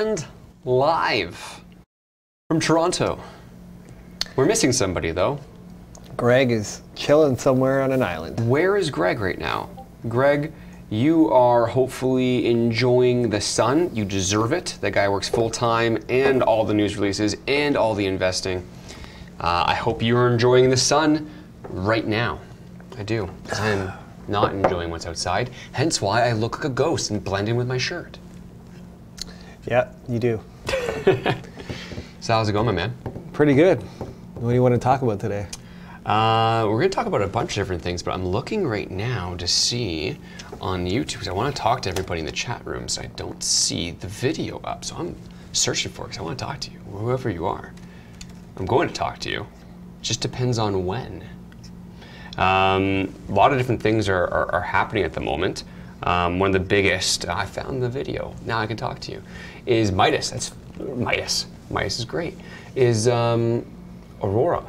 and live from Toronto. We're missing somebody though. Greg is chilling somewhere on an island. Where is Greg right now? Greg, you are hopefully enjoying the sun. You deserve it. That guy works full time and all the news releases and all the investing. I hope you're enjoying the sun right now. I do. I'm not enjoying what's outside, hence why I look like a ghost and blend in with my shirt. Yeah, you do. So how's it going, my man? Pretty good. What do you want to talk about today? We're going to talk about a bunch of different things, but I'm looking right now to see on YouTube, because I want to talk to everybody in the chat room, so I don't see the video up. So I'm searching for it, because I want to talk to you, whoever you are. I'm going to talk to you. It just depends on when. A lot of different things are happening at the moment. One of the biggest, I found the video, now I can talk to you, is Midas. That's Midas. Midas is great. Is Aurora.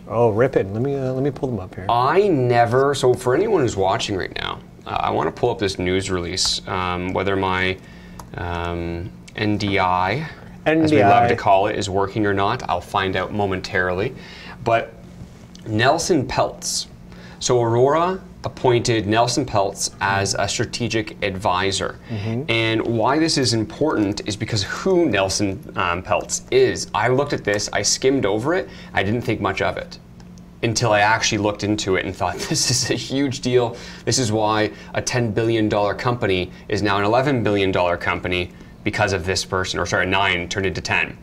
Oh, rip it. Let me pull them up here. So for anyone who's watching right now, I want to pull up this news release, whether my NDI, as we love to call it, is working or not. I'll find out momentarily. But Nelson Peltz. So Aurora appointed Nelson Peltz as a strategic advisor. And why this is important is because who Nelson Peltz is. I looked at this, I skimmed over it, I didn't think much of it until I actually looked into it and thought, this is a huge deal. This is why a $10 billion company is now an $11 billion company because of this person, or sorry, 9 turned into 10.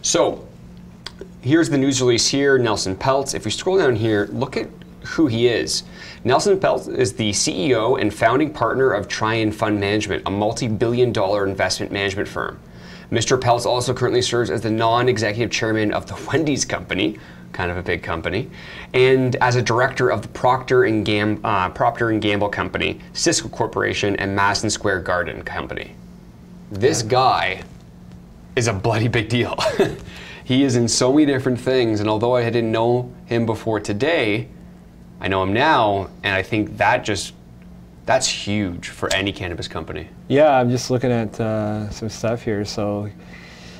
So here's the news release here, Nelson Peltz. If we scroll down here, look at who he is. Nelson Peltz is the CEO and founding partner of Trian Fund Management, a multi-billion-dollar investment management firm. Mr. Peltz also currently serves as the non-executive chairman of the Wendy's Company, kind of a big company, and as a director of the Procter & Gamble Company, Cisco Corporation, and Madison Square Garden Company. This guy is a bloody big deal. He is in so many different things, and although I didn't know him before today, I know him now, and I think that's huge for any cannabis company. Yeah, I'm just looking at some stuff here. So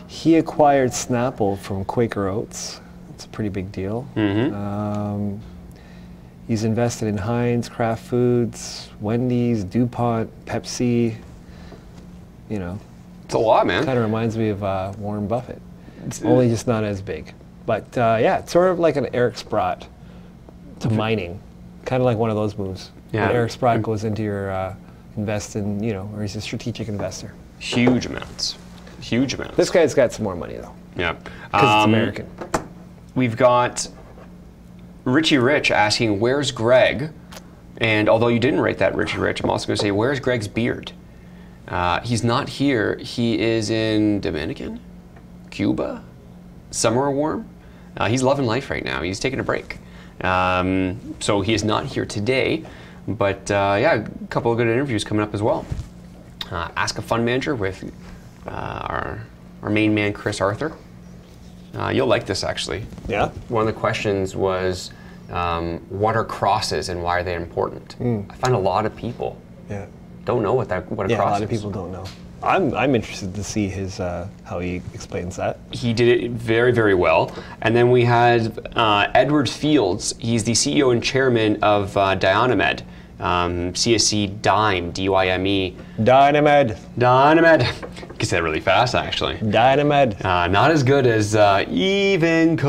he acquired Snapple from Quaker Oats. That's a pretty big deal. He's invested in Heinz, Kraft Foods, Wendy's, DuPont, Pepsi. You know, it's a lot, man. Kind of reminds me of Warren Buffett. Only just not as big. But yeah, it's sort of like an Eric Sprott to mining, kind of like one of those moves. Yeah. When Eric Sprott goes into your investing, or he's a strategic investor. Huge amounts. Huge amounts. This guy's got some more money though. Yeah. Because it's American. We've got Richie Rich asking, where's Greg? And although you didn't write that, Richie Rich, I'm also going to say, where's Greg's beard? He's not here. He is in Dominican, Cuba, somewhere warm. He's loving life right now. He's taking a break. So he is not here today, but yeah, a couple of good interviews coming up as well. Ask a Fund Manager with our main man, Chris Arthur. You'll like this actually. Yeah. One of the questions was, what are crosses and why are they important? I find a lot of people don't know what a cross is. Yeah, a lot of people don't know. I'm interested to see his how he explains that. He did it very, very well. And then we had Edward Fields. He's the CEO and chairman of Dynamed, CSC Dyme, D-Y-M-E. Dynamed. Dynamed. You can say that really fast, actually. Dynamed. Not as good as Evenco.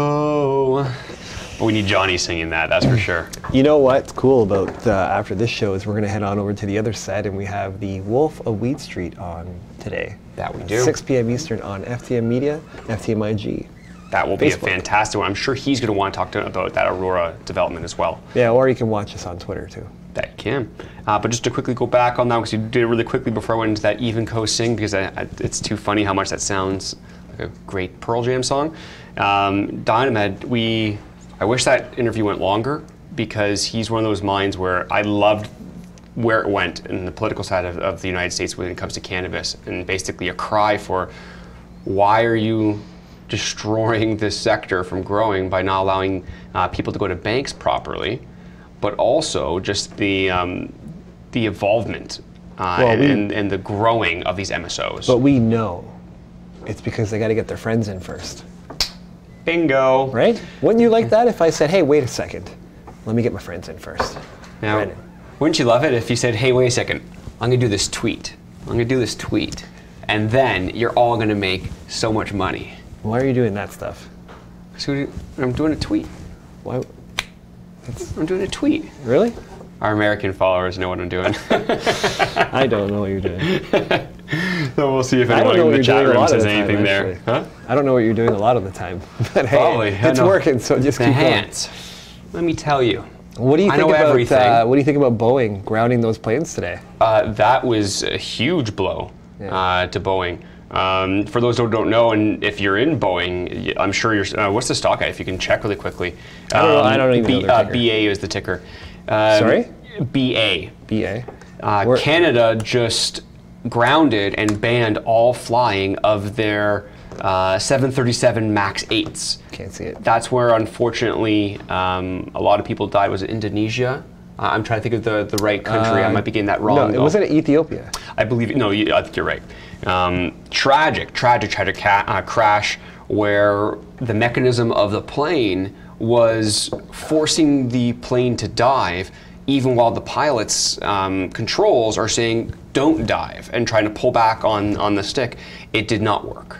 But we need Johnny singing that, that's for sure. You know what's cool about after this show is we're going to head on over to the other set, and we have the Wolf of Weed Street on today. That we do. 6 p.m. Eastern on FTM Media, FTMIG. That will be a fantastic one. I'm sure he's going to want to talk about that Aurora development as well. Yeah, or you can watch us on Twitter too. That you can. But just to quickly go back on that, because you did it really quickly before I went into that Evenco sing, because it's too funny how much that sounds like a great Pearl Jam song. Dynamed, I wish that interview went longer, because he's one of those minds where I loved where it went in the political side of the United States when it comes to cannabis, and basically a cry for, why are you destroying this sector from growing by not allowing people to go to banks properly, but also just the involvement and the growing of these MSOs. But we know It's because they got to get their friends in first. Bingo. Right? Wouldn't you like that if I said, hey, wait a second, let me get my friends in first? Now, Right. wouldn't you love it if you said, hey, wait a second, I'm going to do this tweet. I'm going to do this tweet. And then you're all going to make so much money. Why are you doing that stuff? So I'm doing a tweet. Why? I'm doing a tweet. Really? Our American followers know what I'm doing. I don't know what you're doing. So we'll see if anyone in the chat room says anything there. Huh? I don't know what you're doing a lot of the time. But hey, Probably. it's working, so just keep going. Let me tell you. What do you I think know about everything. what do you think about Boeing grounding those planes today? That was a huge blow to Boeing. For those who don't know, and if you're in Boeing, I'm sure you're. What's the stock at? If you can check really quickly. I don't even know their ticker. BA is the ticker. Sorry? BA. BA. Canada just grounded and banned all flying of their 737 MAX 8s. Can't see it. That's where, unfortunately, a lot of people died. Was it Indonesia? I'm trying to think of the right country. I might be getting that wrong. No, it wasn't Ethiopia. I believe. No, I think you're right. Tragic crash where the mechanism of the plane was forcing the plane to dive, even while the pilot's controls are saying don't dive and trying to pull back on the stick. It did not work.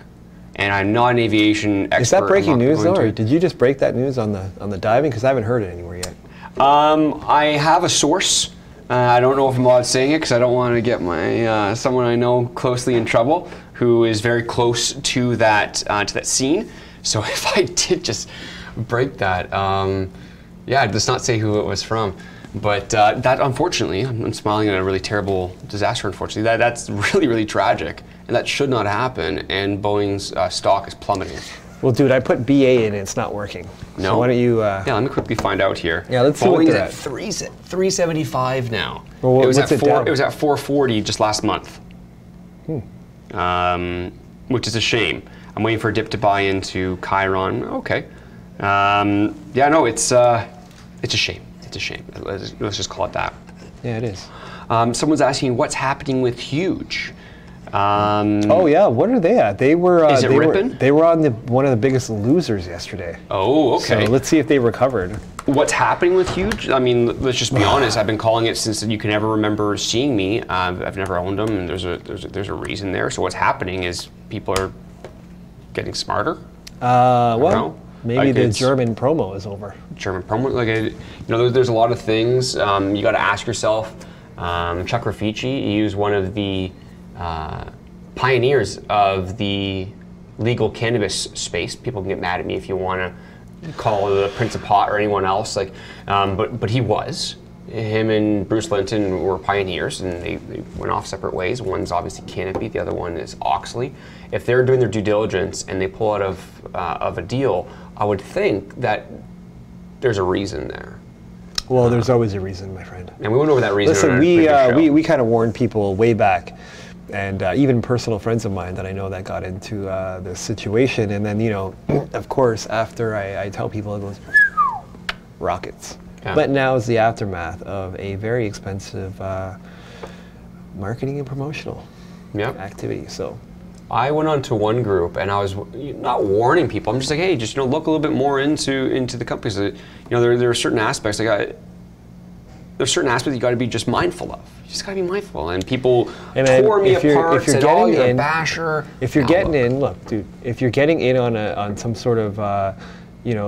And I'm not an aviation expert. Is that breaking news though, or did you just break that news on the diving? Because I haven't heard it anywhere yet. I have a source. I don't know if I'm allowed saying it because I don't want to get my someone I know closely in trouble, who is very close to that scene. So if I did just break that, yeah, let's not say who it was from. But that, unfortunately, I'm smiling at a really terrible disaster. Unfortunately, that's really, really tragic, and that should not happen. And Boeing's stock is plummeting. Well, dude, I put BA in and it's not working. No. So why don't you? Yeah, let me quickly find out here. Yeah, let's see Boeing's what they're at 375 now. Well, it was what's at it down? It was at 440 just last month. Which is a shame. I'm waiting for a dip to buy into Chiron. Okay. Yeah, no, it's a shame. It's a shame. Let's just call it that. Yeah, it is. Someone's asking what's happening with Huge. Oh yeah, what are they at? They were. Is it ripping? They were on one of the biggest losers yesterday. Oh, okay. So let's see if they recovered. What's happening with Huge? I mean, let's just be honest. I've been calling it since you can ever remember seeing me. I've never owned them, and there's a reason there. So what's happening is people are getting smarter. Well, maybe the German promo is over. German promo, there's a lot of things you got to ask yourself. Chuck Raffici, he was one of the pioneers of the legal cannabis space. People can get mad at me if you want to call the Prince of Pot or anyone else, but he was. Him and Bruce Linton were pioneers, and they went off separate ways. One's obviously Canopy, the other one is Oxley. If they're doing their due diligence and they pull out of a deal, I would think that there's a reason there. Well, there's always a reason, my friend. And we went over that reason. Listen, we kind of warned people way back, and even personal friends of mine that I know that got into this situation. And then, of course, after I tell people, it goes rockets. Yeah. But now is the aftermath of a very expensive marketing and promotional activity. So I went on to one group, and I was not warning people. I'm just like, hey, just look a little bit more into the companies. There are certain aspects you got to be just mindful of. You just got to be mindful. And people tore me apart. Said, "Oh, you're a basher." If you're getting in, look, dude. If you're getting in on some sort of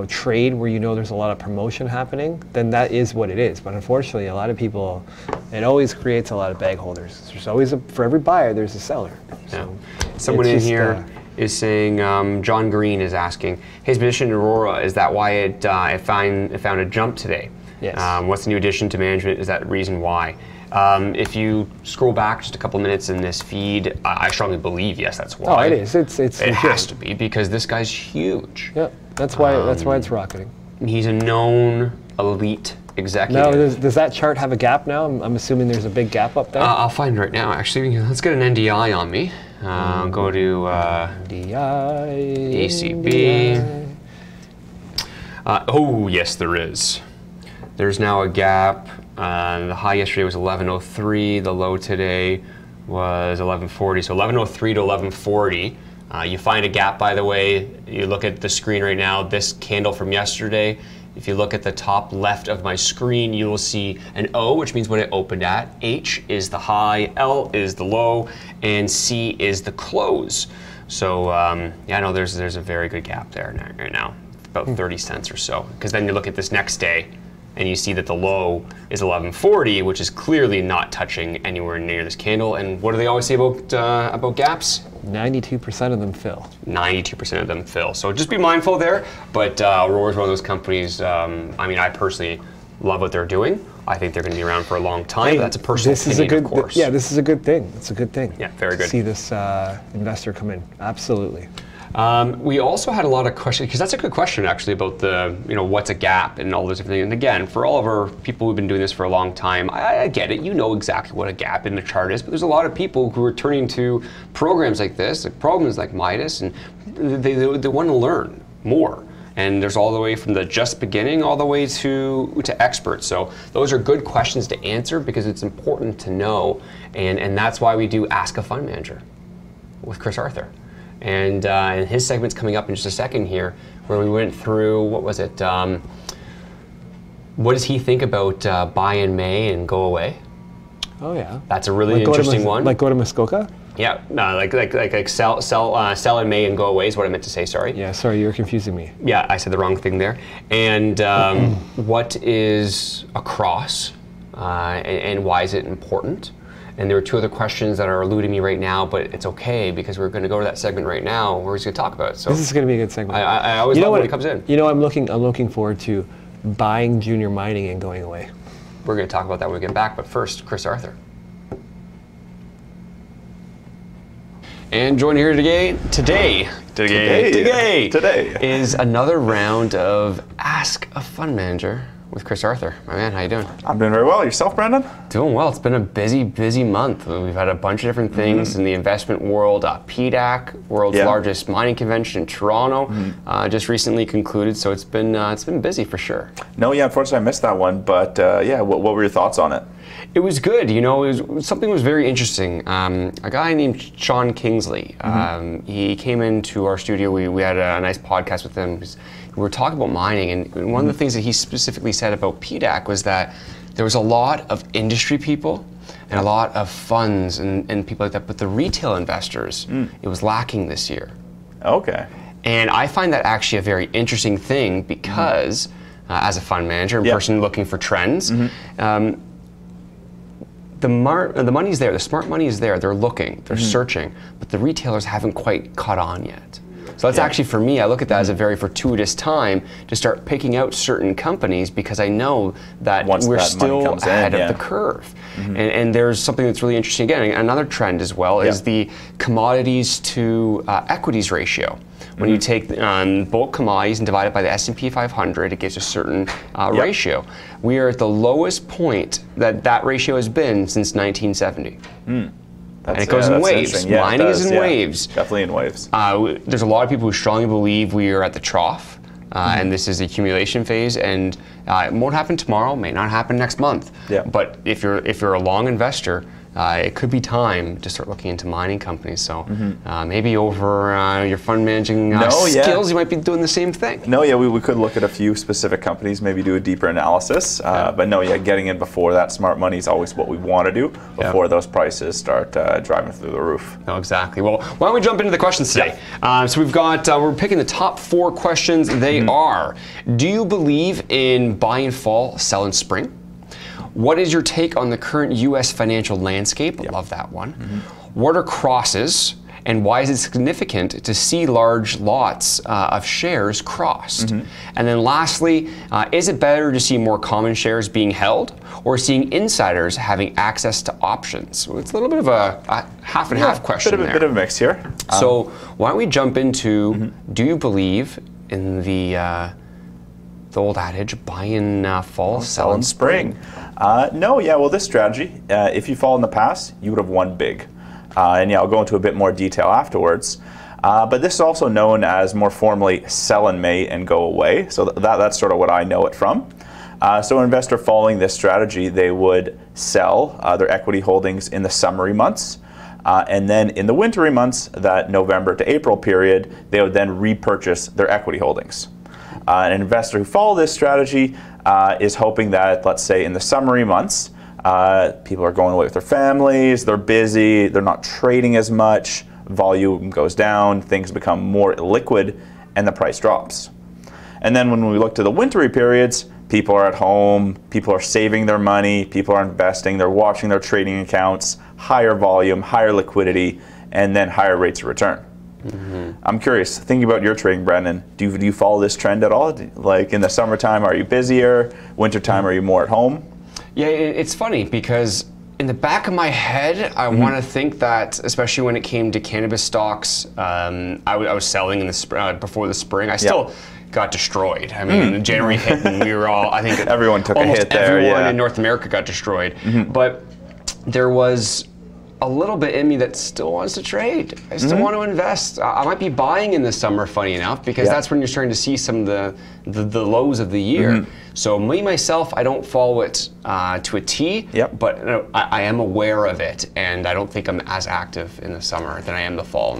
trade where there's a lot of promotion happening, then that is what it is. But unfortunately, a lot of people, it always creates a lot of bag holders. There's always for every buyer, there's a seller. So someone in here is saying, John Green is asking, his position in Aurora, is that why it found a jump today? Yes. What's the new addition to management? Is that the reason why? If you scroll back just a couple minutes in this feed, I strongly believe, yes, that's why. Oh, it is. It has to be, because this guy's huge. Yeah, that's why it's rocketing. He's a known elite executive. Now, does that chart have a gap now? I'm assuming there's a big gap up there. I'll find it right now, actually. Let's get an NDI on me. Go to NDI. ACB. Oh, yes, there is. There's now a gap. The high yesterday was 1103. The low today was 1140. So 1103 to 1140. You find a gap, by the way, you look at the screen right now, this candle from yesterday, if you look at the top left of my screen, you will see an O, which means what it opened at. H is the high, L is the low, and C is the close. So yeah, no, there's a very good gap there right now, about 30 cents or so. Because then you look at this next day, and you see that the low is 1140, which is clearly not touching anywhere near this candle. And what do they always say about gaps? 92% of them fill. 92% of them fill. So just be mindful there. But Aurora is one of those companies. I mean, I personally love what they're doing. I think they're going to be around for a long time. Hey, that's a personal opinion, of course. Yeah, this is a good thing. It's a good thing. Yeah, very good. See this investor come in. Absolutely. We also had a lot of questions, because that's a good question actually, about the, what's a gap and all those different things. And again, for all of our people who've been doing this for a long time, I get it. You know exactly what a gap in the chart is, but there's a lot of people who are turning to programs like this, like programs like Midas, and they want to learn more. And there's all the way from the just beginning all the way to experts. So those are good questions to answer because it's important to know. And that's why we do Ask a Fund Manager with Chris Arthur. And his segment's coming up in just a second here, where we went through, what was it? What does he think about buy in May and go away? Oh yeah, that's a really interesting one. Like go to Muskoka? Yeah, no, like sell in May and go away is what I meant to say. Sorry. Yeah, sorry, you're confusing me. Yeah, I said the wrong thing there. And what is a cross, and why is it important? And there are two other questions that are eluding me right now, but it's okay because we're going to go to that segment right now where he's going to talk about it. So this is going to be a good segment. I always love when he comes in. I'm looking forward to buying junior mining and going away. We're going to talk about that when we get back, but first, Chris Arthur. And joining here today is another round of Ask a Fund Manager with Chris Arthur. My man, how you doing? I'm doing very well. Yourself, Brandon? Doing well. It's been a busy month. We've had a bunch of different things in the investment world. PDAC, world's largest mining convention in Toronto, just recently concluded. So it's been busy for sure. No, unfortunately I missed that one. But what were your thoughts on it? It was good. Something was very interesting. A guy named Sean Kingsley. He came into our studio. We had a nice podcast with him. We were talking about mining, and one of the things that he specifically said about PDAC was that there was a lot of industry people and a lot of funds and people like that, but the retail investors, it was lacking this year. Okay. And I find that actually a very interesting thing because as a fund manager and person looking for trends, the money's there, the smart money is there, they're looking, they're searching, but the retailers haven't quite caught on yet. So that's actually, for me, I look at that as a very fortuitous time to start picking out certain companies because I know that we're still ahead of the curve. And there's something that's really interesting. Again, another trend as well is the commodities to equities ratio. When you take bulk commodities and divide it by the S&P 500, it gives a certain ratio. We are at the lowest point that ratio has been since 1970. And it goes in waves. Mining is in waves. Definitely in waves. There's a lot of people who strongly believe we are at the trough, and this is the accumulation phase, and it won't happen tomorrow, may not happen next month. But if you're a long investor, it could be time to start looking into mining companies. So maybe over your fund managing skills, you might be doing the same thing. No, we could look at a few specific companies, maybe do a deeper analysis. But no, getting in before that smart money is always what we want to do before those prices start driving through the roof. No, exactly. Well, why don't we jump into the questions today? So we've got, we're picking the top 4 questions. They are, do you believe in buy in fall, sell in spring? What is your take on the current U.S. financial landscape? I love that one. What are crosses, and why is it significant to see large lots of shares crossed? And then lastly, is it better to see more common shares being held or seeing insiders having access to options? So it's a little bit of a half and half question there. Bit of a mix here. So why don't we jump into, do you believe in the old adage, buy in fall, sell in spring? No, well, this strategy, if you fall in the past, you would have won big. And I'll go into a bit more detail afterwards. But this is also known as more formally sell in May and go away. So that's sort of what I know it from. So an investor following this strategy, they would sell their equity holdings in the summary months. And then in the wintry months, that November to April period, they would then repurchase their equity holdings. An investor who follows this strategy is hoping that, let's say in the summery months, people are going away with their families, they're busy, they're not trading as much, volume goes down, things become more illiquid, and the price drops. And then when we look to the wintry periods, people are at home, people are saving their money, people are investing, they're watching their trading accounts, higher volume, higher liquidity, and then higher rates of return. I'm curious, thinking about your trading, Brendan, do you follow this trend at all? Like in the summertime, are you busier? Wintertime, are you more at home? Yeah, it's funny because in the back of my head, I want to think that, especially when it came to cannabis stocks, I was selling in the before the spring. I still got destroyed. I mean, January hit and we were all, I think everyone took a hit there. Everyone in North America got destroyed. But there was a little bit in me that still wants to trade. I still want to invest. I might be buying in the summer, funny enough, because that's when you're starting to see some of the lows of the year. So me, myself, I don't follow it to a T, but I am aware of it, and I don't think I'm as active in the summer than I am the fall.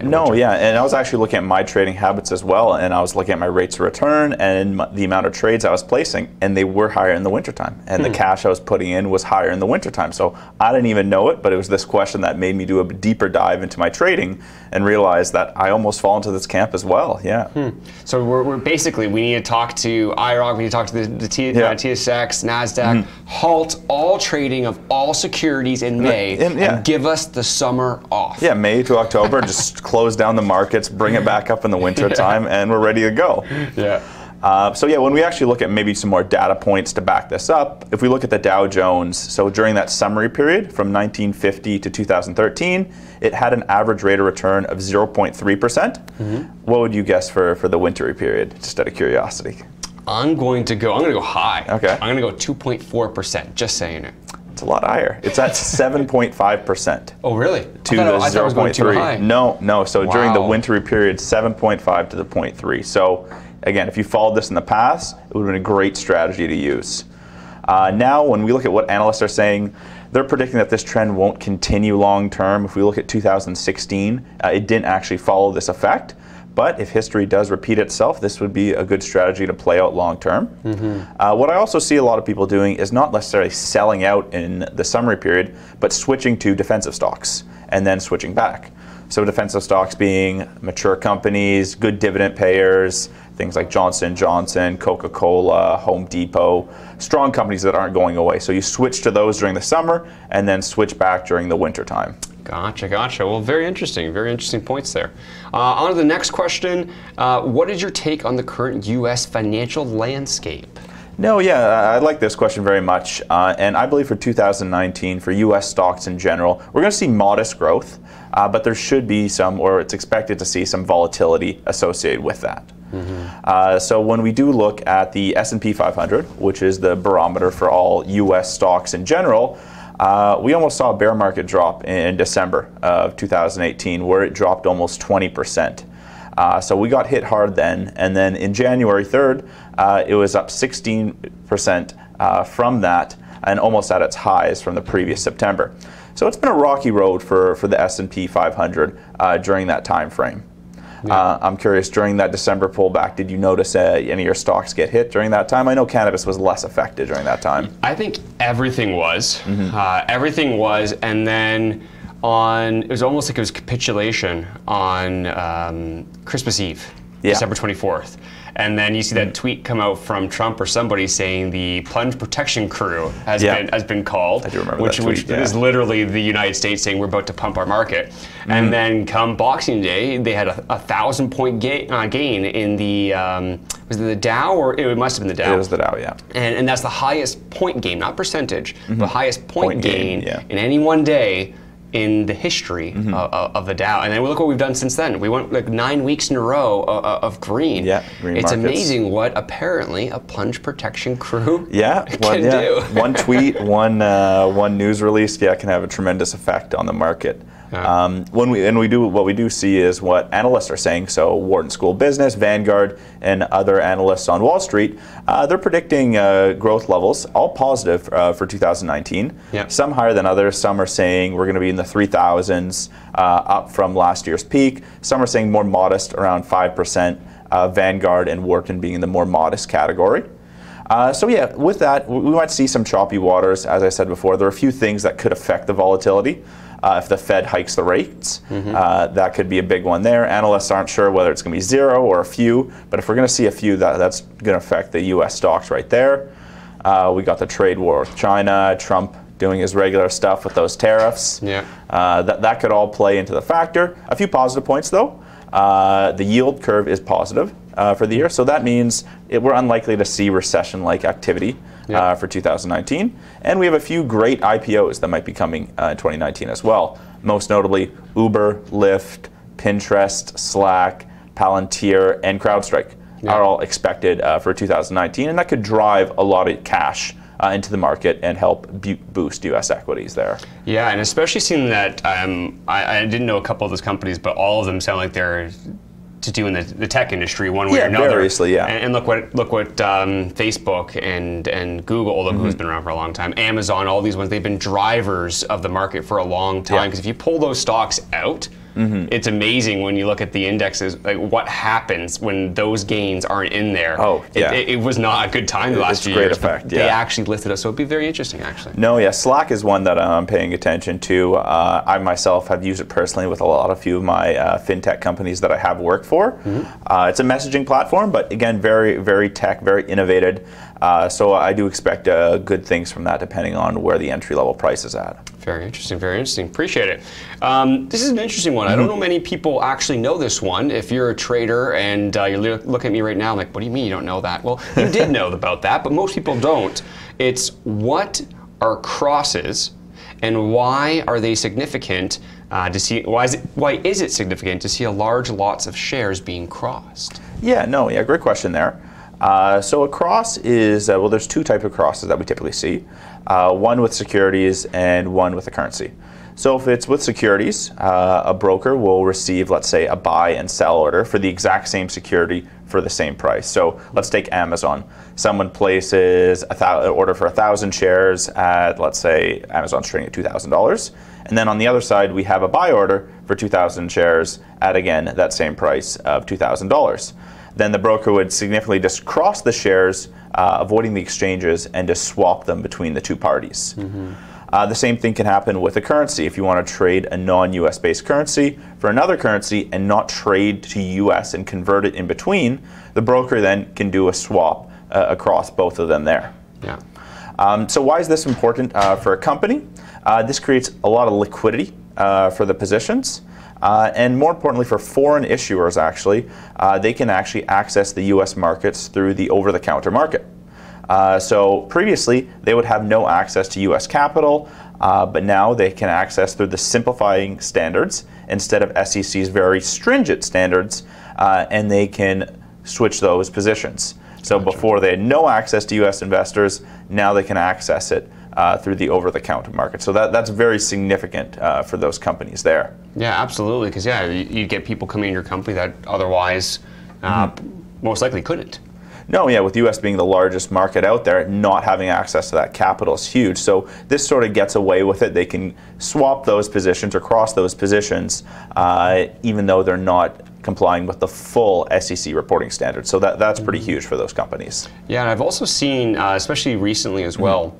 No, and I was actually looking at my trading habits as well, and I was looking at my rates of return and the amount of trades I was placing, and they were higher in the wintertime, and the cash I was putting in was higher in the wintertime. So I didn't even know it, but it was this question that made me do a deeper dive into my trading and realize that I almost fall into this camp as well. So we're basically, we need to talk to IROC, we need to talk to the TSX, NASDAQ, halt all trading of all securities in May and give us the summer off. May to October, just close down the markets, bring it back up in the winter time, and we're ready to go. So when we actually look at maybe some more data points to back this up, if we look at the Dow Jones, so during that summary period from 1950 to 2013, it had an average rate of return of 0.3%. What would you guess for the wintry period, just out of curiosity? I'm going to go high. Okay. I'm going to go 2.4%, just saying it. It's a lot higher. It's at 7.5%. Oh, really? To the 0.3. No. So during the wintry period, 7.5 to the 0.3. So again, if you followed this in the past, it would have been a great strategy to use. Now, when we look at what analysts are saying, they're predicting that this trend won't continue long term. If we look at 2016, it didn't actually follow this effect. But if history does repeat itself, this would be a good strategy to play out long term. What I also see a lot of people doing is not necessarily selling out in the summary period, but switching to defensive stocks and then switching back. So defensive stocks being mature companies, good dividend payers, things like Johnson & Johnson, Coca-Cola, Home Depot, strong companies that aren't going away. So you switch to those during the summer and then switch back during the winter time. Gotcha. Well, very interesting points there. On to the next question. What is your take on the current U.S. financial landscape? I like this question very much. And I believe for 2019, for U.S. stocks in general, we're going to see modest growth, but there should be some, or it's expected to see some volatility associated with that. So when we do look at the S&P 500, which is the barometer for all U.S. stocks in general, we almost saw a bear market drop in December of 2018, where it dropped almost 20%. So we got hit hard then, and then in January 3rd, it was up 16% from that, and almost at its highs from the previous September. So it's been a rocky road for the S&P 500 during that time frame. I'm curious, during that December pullback, did you notice any of your stocks get hit during that time? I know cannabis was less affected during that time. I think everything was. Everything was, and then it was almost like it was capitulation on Christmas Eve, December 24th. And then you see that tweet come out from Trump or somebody saying the plunge protection crew has been called. I do remember which, that tweet, which is literally the United States saying we're about to pump our market. And then come Boxing Day, they had a 1,000-point gain in the was it the Dow, or it must have been the Dow? It was the Dow, yeah. And that's the highest point gain, not percentage, the highest point gain in any one day in the history of the Dow. And then look what we've done since then. We went like 9 weeks in a row of green. Green it's markets. Amazing what apparently a plunge protection crew can do. One tweet, one news release, can have a tremendous effect on the market. What we do see is what analysts are saying. So Wharton School of Business, Vanguard, and other analysts on Wall Street, they're predicting growth levels all positive for 2019. Yep. Some higher than others. Some are saying we're going to be in the 3,000s, up from last year's peak. Some are saying more modest, around 5%. Vanguard and Wharton being in the more modest category. So yeah, with that, we might see some choppy waters. As I said before, there are a few things that could affect the volatility. If the Fed hikes the rates, that could be a big one there. Analysts aren't sure whether it's going to be 0 or a few, but if we're going to see a few, that's going to affect the U.S. stocks right there. We got the trade war with China, Trump doing his regular stuff with those tariffs. Yeah. That could all play into the factor. A few positive points though. The yield curve is positive for the year, so that means we're unlikely to see recession-like activity for 2019. And we have a few great IPOs that might be coming in 2019 as well. Most notably, Uber, Lyft, Pinterest, Slack, Palantir, and CrowdStrike are all expected for 2019, and that could drive a lot of cash into the market and help boost U.S. equities there. Yeah, and especially seeing that I didn't know a couple of those companies, but all of them sound like they're to do in the tech industry one way or another. Variously, yeah. And look what Facebook and Google, although Google's been around for a long time, Amazon, all these ones, they've been drivers of the market for a long time. Because if you pull those stocks out, it's amazing when you look at the indexes, like what happens when those gains aren't in there. Oh, yeah. It was not a good time the last few years. It's a great effect, They actually lifted us, so it'd be very interesting, actually. No, yeah, Slack is one that I'm paying attention to. I myself have used it personally with a few of my fintech companies that I have worked for. It's a messaging platform, but again, very, very tech, very innovative. So I do expect good things from that depending on where the entry-level price is at. Very interesting, very interesting. Appreciate it. This is an interesting one. I don't know many people actually know this one. If you're a trader and you're looking at me right now, I'm like, what do you mean you don't know that? Well, you did know about that, but most people don't. It's what are crosses and why are they significant to see? Why is it significant to see a large lots of shares being crossed? Yeah, great question there. So a cross is, well, there's two types of crosses that we typically see. One with securities and one with a currency. So if it's with securities, a broker will receive, let's say, a buy and sell order for the exact same security for the same price. So let's take Amazon. Someone places an order for 1,000 shares at, let's say, Amazon's trading at $2,000. And then on the other side, we have a buy order for 2,000 shares at, again, that same price of $2,000. Then the broker would significantly just cross the shares, avoiding the exchanges, and just swap them between the two parties. The same thing can happen with a currency. If you want to trade a non-US based currency for another currency and not trade to US and convert it in between, the broker then can do a swap across both of them there. Yeah. So why is this important for a company? This creates a lot of liquidity for the positions. And more importantly for foreign issuers, actually, they can actually access the US markets through the over-the-counter market. So previously, they would have no access to US capital, but now they can access through the simplifying standards instead of SEC's very stringent standards, and they can switch those positions. So before they had no access to US investors, now they can access it through the over-the-counter market. So that's very significant for those companies there. Yeah, absolutely. Because you get people coming in your company that otherwise most likely couldn't. No, yeah, with US being the largest market out there, not having access to that capital is huge. So this sort of gets away with it. They can swap those positions or cross those positions, even though they're not complying with the full SEC reporting standards. So that's pretty huge for those companies. Yeah, and I've also seen, especially recently as well,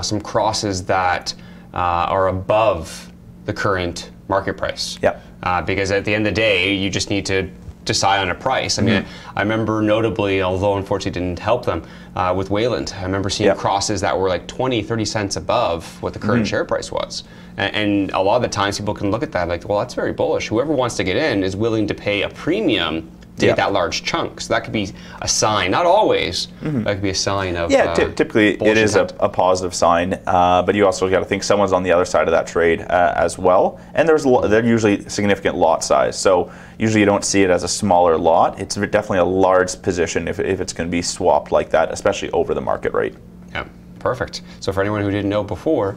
some crosses that are above the current market price. Yep. Because at the end of the day, you just need to decide on a price. I mean, I remember notably, although unfortunately didn't help them, with Wayland, I remember seeing crosses that were like 20, 30 cents above what the current share price was. And a lot of the times people can look at that like, well, that's very bullish. Whoever wants to get in is willing to pay a premium to get that large chunk. So that could be a sign, not always, that could be a sign of typically it is a positive sign, but you also got to think someone's on the other side of that trade as well. And they're usually significant lot size. So usually you don't see it as a smaller lot. It's definitely a large position if it's going to be swapped like that, especially over the market rate. Yeah, perfect. So for anyone who didn't know before,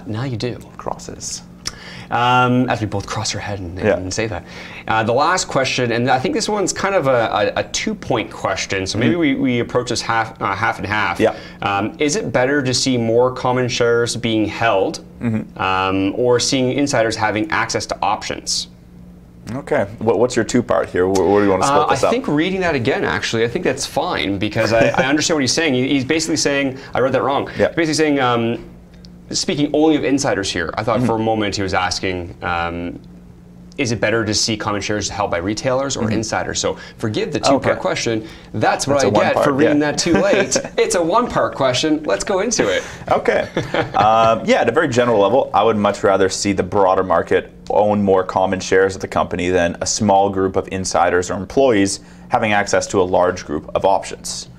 now you do. Crosses. As we both cross our head and say that. The last question, and I think this one's kind of a 2-point question, so maybe we approach this half and half. Yeah. Is it better to see more common shares being held or seeing insiders having access to options? Okay. What's your 2-part here? Where do you want to split this up? I think reading that again, actually, I think that's fine because I understand what he's saying. He's basically saying, I read that wrong. Yeah. He's basically saying, speaking only of insiders here, I thought for a moment he was asking, is it better to see common shares held by retailers or insiders? So forgive the 2-part question. That's what I get for reading that too late. It's a 1-part question. Let's go into it. Okay. At a very general level, I would much rather see the broader market own more common shares of the company than a small group of insiders or employees having access to a large group of options.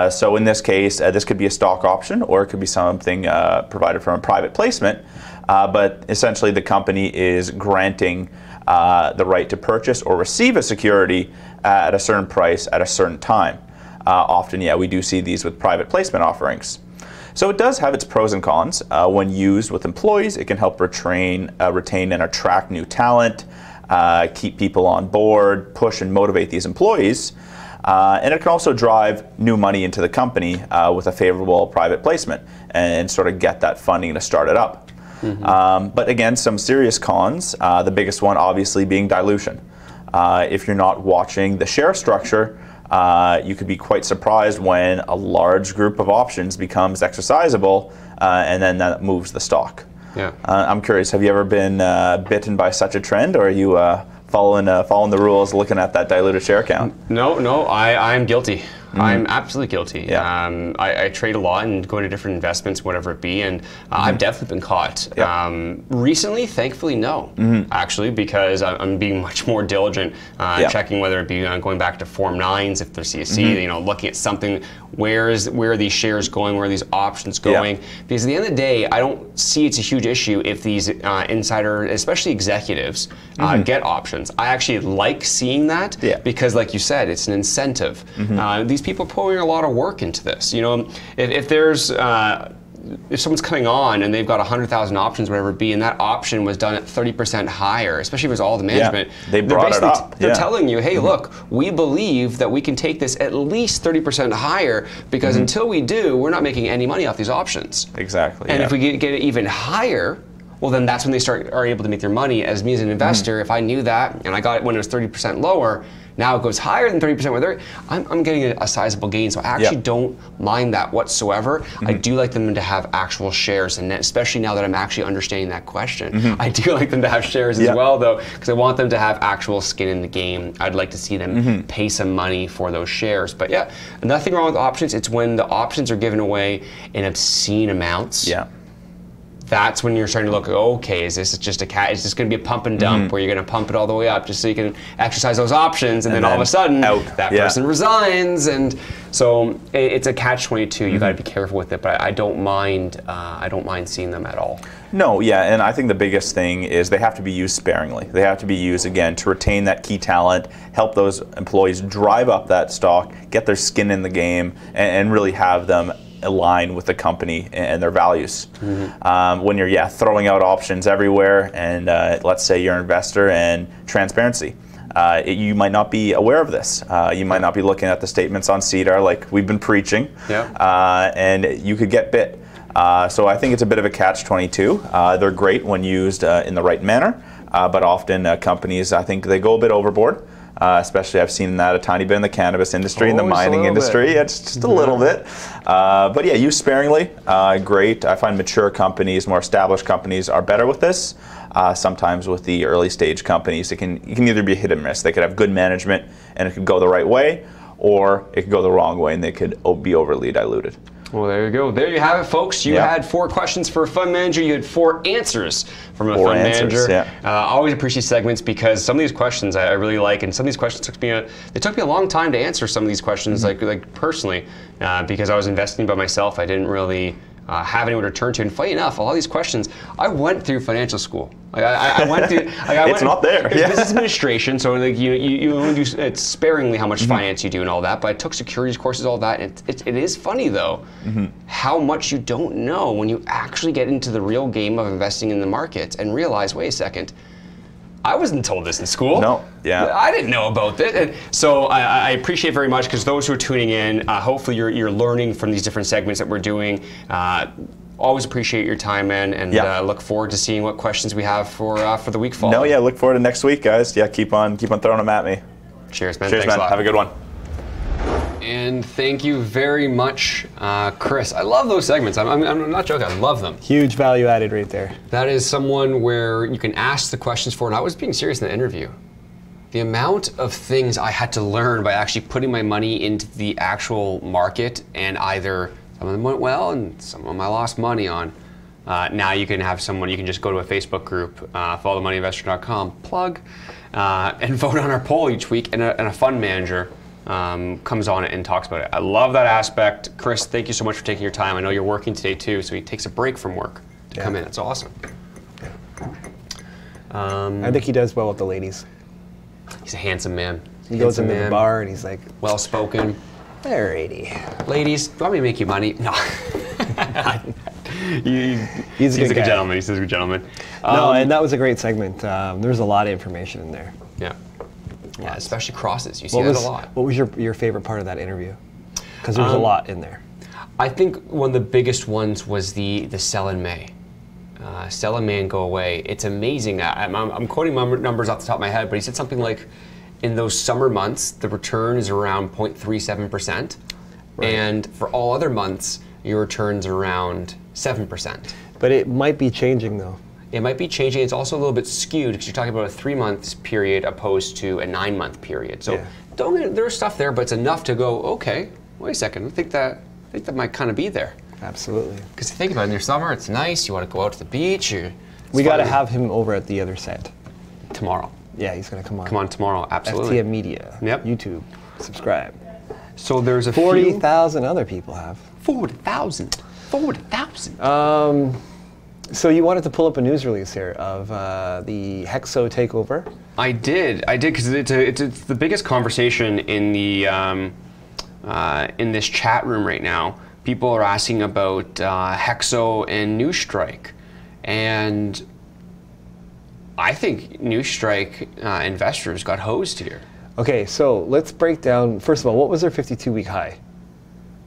So in this case, this could be a stock option or it could be something provided from a private placement. But essentially the company is granting the right to purchase or receive a security at a certain price at a certain time. Often, we do see these with private placement offerings. So it does have its pros and cons. When used with employees, it can help retain and attract new talent, keep people on board, push and motivate these employees. And it can also drive new money into the company with a favorable private placement and sort of get that funding to start it up. But again, some serious cons, the biggest one obviously being dilution. If you're not watching the share structure, you could be quite surprised when a large group of options becomes exercisable and then that moves the stock. Yeah. I'm curious, have you ever been bitten by such a trend, or are you following the rules, looking at that diluted share count? No, I'm guilty. I'm absolutely guilty. Yeah. I trade a lot and go into different investments, whatever it be, and I've definitely been caught. Yeah. Recently, thankfully, no, actually, because I'm being much more diligent, checking whether it be going back to Form 9s, if they're CSC, looking at something, where are these shares going, where are these options going, because at the end of the day, I don't see it's a huge issue if these insider, especially executives, get options. I actually like seeing that because, like you said, it's an incentive. These people are pouring a lot of work into this. If there's if someone's coming on and they've got 100,000 options, whatever it be, and that option was done at 30% higher, especially if it's all the management, they brought it up. They're telling you, hey, look, we believe that we can take this at least 30% higher because until we do, we're not making any money off these options. Exactly. And if we get it even higher, well, then that's when they are able to make their money. As me as an investor, if I knew that and I got it when it was 30% lower, now it goes higher than 30%. I'm getting a sizable gain, so I actually don't mind that whatsoever. I do like them to have actual shares, and especially now that I'm actually understanding that question, I do like them to have shares as well, though, because I want them to have actual skin in the game. I'd like to see them pay some money for those shares. But yeah, nothing wrong with options. It's when the options are given away in obscene amounts. Yeah. That's when you're starting to look, okay, is this just is this going to be a pump and dump where you're going to pump it all the way up just so you can exercise those options, and then all of a sudden that person resigns, and so it's a catch-22. You got to be careful with it, but I don't mind seeing them at all. No, and I think the biggest thing is they have to be used sparingly. They have to be used, again, to retain that key talent, help those employees drive up that stock, get their skin in the game, and really have them align with the company and their values. When you're throwing out options everywhere, and let's say you're an investor, and transparency, you might not be aware of this. You might not be looking at the statements on CEDAR like we've been preaching, and you could get bit. So I think it's a bit of a catch-22. They're great when used in the right manner, but often companies, I think they go a bit overboard. Especially I've seen that a tiny bit in the cannabis industry, in the mining industry. It's just a little bit. But use sparingly. Great. I find mature companies, more established companies are better with this. Sometimes with the early stage companies, it can either be hit and miss. They could have good management and it could go the right way, or it could go the wrong way and they could be overly diluted. Well, there you go. There you have it, folks. You had 4 questions for a fund manager. You had 4 answers from a fund manager. I always appreciate segments because some of these questions I really like, and some of these questions took me a long time to answer some of these questions, like personally, because I was investing by myself. I didn't really have anyone to turn to. And funny enough, a lot of these questions, I went through financial school. Like I went to. It's not there. It's business administration, so like you only do it's sparingly how much finance you do and all that. But I took securities courses, all that. It is funny though, how much you don't know when you actually get into the real game of investing in the markets and realize, wait a second. I wasn't told this in school. No, yeah. I didn't know about this. And so I appreciate very much, because those who are tuning in, hopefully you're learning from these different segments that we're doing. Always appreciate your time, man, and look forward to seeing what questions we have for the week following. No, yeah, look forward to next week, guys. Yeah, keep on throwing them at me. Cheers, man. Cheers, Thanks man. a lot. Have a good one. And thank you very much, Chris. I love those segments. I'm not joking. I love them. Huge value added right there. That is someone where you can ask the questions for, and I was being serious in the interview. The amount of things I had to learn by actually putting my money into the actual market, and either some of them went well and some of them I lost money on. Now you can have someone, you can just go to a Facebook group, followthemoneyinvestor.com, plug, and vote on our poll each week, and a fund manager comes on it and talks about it. I love that aspect. Chris, thank you so much for taking your time. I know you're working today too, so he takes a break from work to come in. That's awesome. I think he does well with the ladies. He's a handsome man. He goes into the bar and he's like, well-spoken. Alrighty. Ladies, do you want me to make you money? No. He's a good gentleman. He's a good gentleman. No, and that was a great segment. There's a lot of information in there. Yeah. Yeah, especially crosses. You see that a lot. What was your favorite part of that interview? Because there was a lot in there. I think one of the biggest ones was the sell in May. Sell in May and go away. It's amazing. I'm quoting my numbers off the top of my head, but he said something like, in those summer months, the return is around 0.37%. Right. And for all other months, your return's around 7%. But it might be changing though. It might be changing. It's also a little bit skewed because you're talking about a 3-month period opposed to a 9-month period. So there's stuff there, but it's enough to go, okay, wait a second, I think that might kind of be there. Absolutely. Because you think about it, in your summer, it's nice, you want to go out to the beach. We got to have him over at the other set. Tomorrow. Yeah, he's going to come on. Come on tomorrow, absolutely. FTM Media. Yep. YouTube. Subscribe. So there's a 40,000 other people have. 40,000. 40,000. So you wanted to pull up a news release here of the Hexo takeover. I did because it's the biggest conversation in the in this chat room right now. People are asking about Hexo and Newstrike, and I think Newstrike investors got hosed here. Okay, so let's break down. First of all, what was their 52-week high?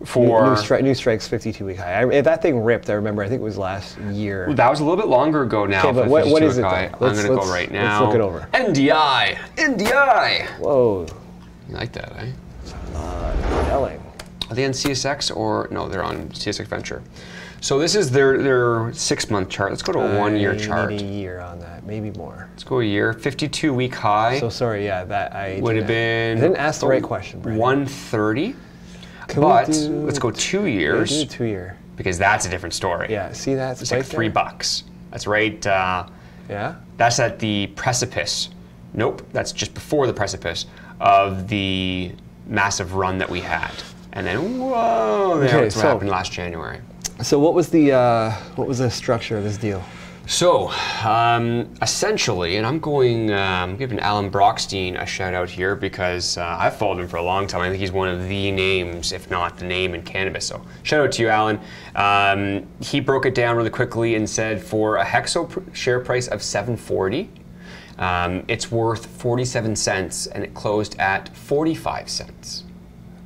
For Newstrike's 52-week high. That thing ripped. I remember. I think it was last year. That was a little bit longer ago now. Okay, but what is it? I'm going to go right now. Let's look it over. NDI. NDI. Whoa. You like that, eh? Yelling. Are they on CSX or no? They're on CSX Venture. So this is their 6-month chart. Let's go to a 1-year chart. Maybe a year on that, maybe more. Let's go a year. 52-week high. So sorry, yeah, that I would have been. I didn't ask the right question, Brandon. 130. But let's go 2 years. Yeah, do 2 year. Because that's a different story. Yeah, see that? It's like $3. That's right. Yeah. That's at the precipice. Nope, that's just before the precipice of the massive run that we had. And then whoa, that's what happened last January. So what was the structure of this deal? So essentially, and I'm giving Alan Brockstein a shout out here because I've followed him for a long time. I think he's one of the names, if not the name in cannabis. So shout out to you, Alan. He broke it down really quickly and said for a Hexo share price of $7.40, it's worth 47 cents, and it closed at 45 cents.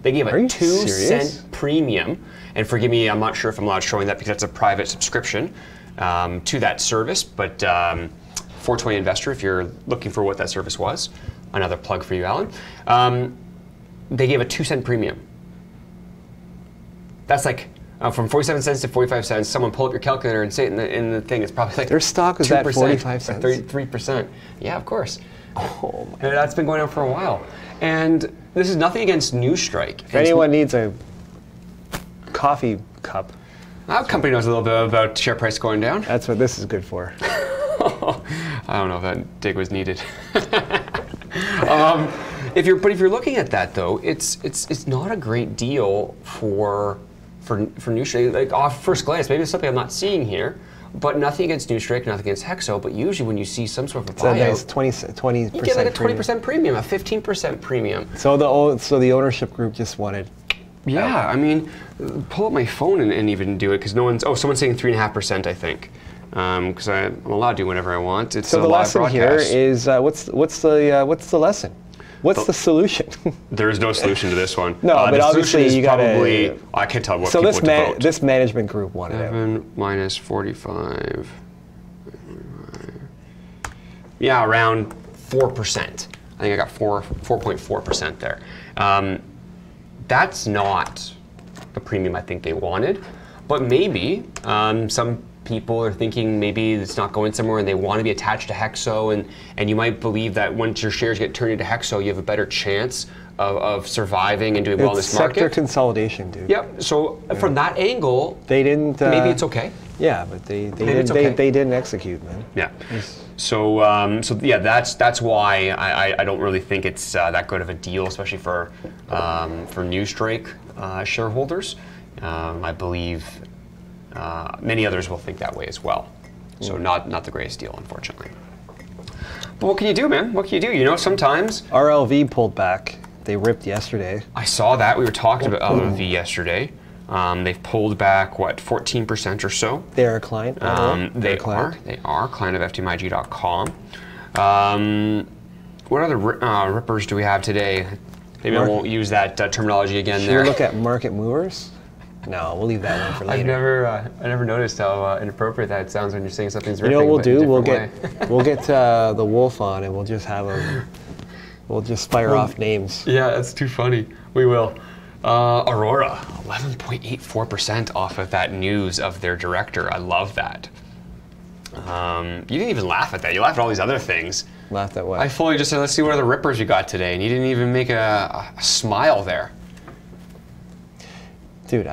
They gave a 2-cent premium. And forgive me, I'm not sure if I'm allowed showing that because that's a private subscription to that service. But 420 Investor, if you're looking for what that service was, another plug for you, Alan. They gave a 2-cent premium. That's like from 47 cents to 45 cents. Someone pull up your calculator and say it in the thing. It's probably like their stock is at 45 cents. 33%. Yeah, of course. Oh my. And that's been going on for a while. And this is nothing against Newstrike. If anyone needs a coffee cup, our company knows a little bit about share price going down. That's what this is good for. I don't know if that dig was needed. If you're looking at that though, it's not a great deal for Newstrike. Like off first glance, maybe it's something I'm not seeing here. But nothing against New Strike, nothing against Hexo, but usually when you see some sort of a So buyout, there's 20% you get like a 20% premium, a 15% premium. So the ownership group just wanted. Yeah, I mean, pull up my phone and even do it because no one's. Oh, someone's saying 3.5%, I think, because I'm allowed to do whatever I want. It's so a the live lesson broadcast. here is what's the lesson? What's the solution? There is no solution to this one. No, but the obviously solution is you got probably. I can't tell what so people would vote. this management group wanted 7 minus 45. Yeah, around 4%. I think I got 4.4% there. That's not the premium I think they wanted, but maybe some people are thinking maybe it's not going somewhere and they want to be attached to Hexo, and you might believe that once your shares get turned into Hexo, you have a better chance of surviving and doing well in this market. Sector consolidation, dude. Yep. So from that angle, they didn't. Maybe it's okay. Yeah, but they didn't execute, man. Yeah. So yeah, that's why I don't really think it's that good of a deal, especially for New Strike shareholders. I believe many others will think that way as well. So not the greatest deal, unfortunately. But what can you do, man? What can you do? You know, sometimes RLV pulled back. They ripped yesterday. I saw that. We were talking about RLV yesterday. They've pulled back, what, 14% or so? They're a client? They are. Client of FTMIG.com. What other rippers do we have today? Maybe I won't use that terminology again there. Should we look at market movers? No, we'll leave that one for later. I never noticed how inappropriate that sounds when you're saying something's ripping. You know what we'll do? We'll get the wolf on, and we'll just have we'll just fire off names. Yeah, that's too funny. We will. Aurora, 11.84% off of that news of their director. I love that. You didn't even laugh at that. You laughed at all these other things. Laughed at what? I fully just said, let's see what other rippers we got today, and you didn't even make a smile there. Dude,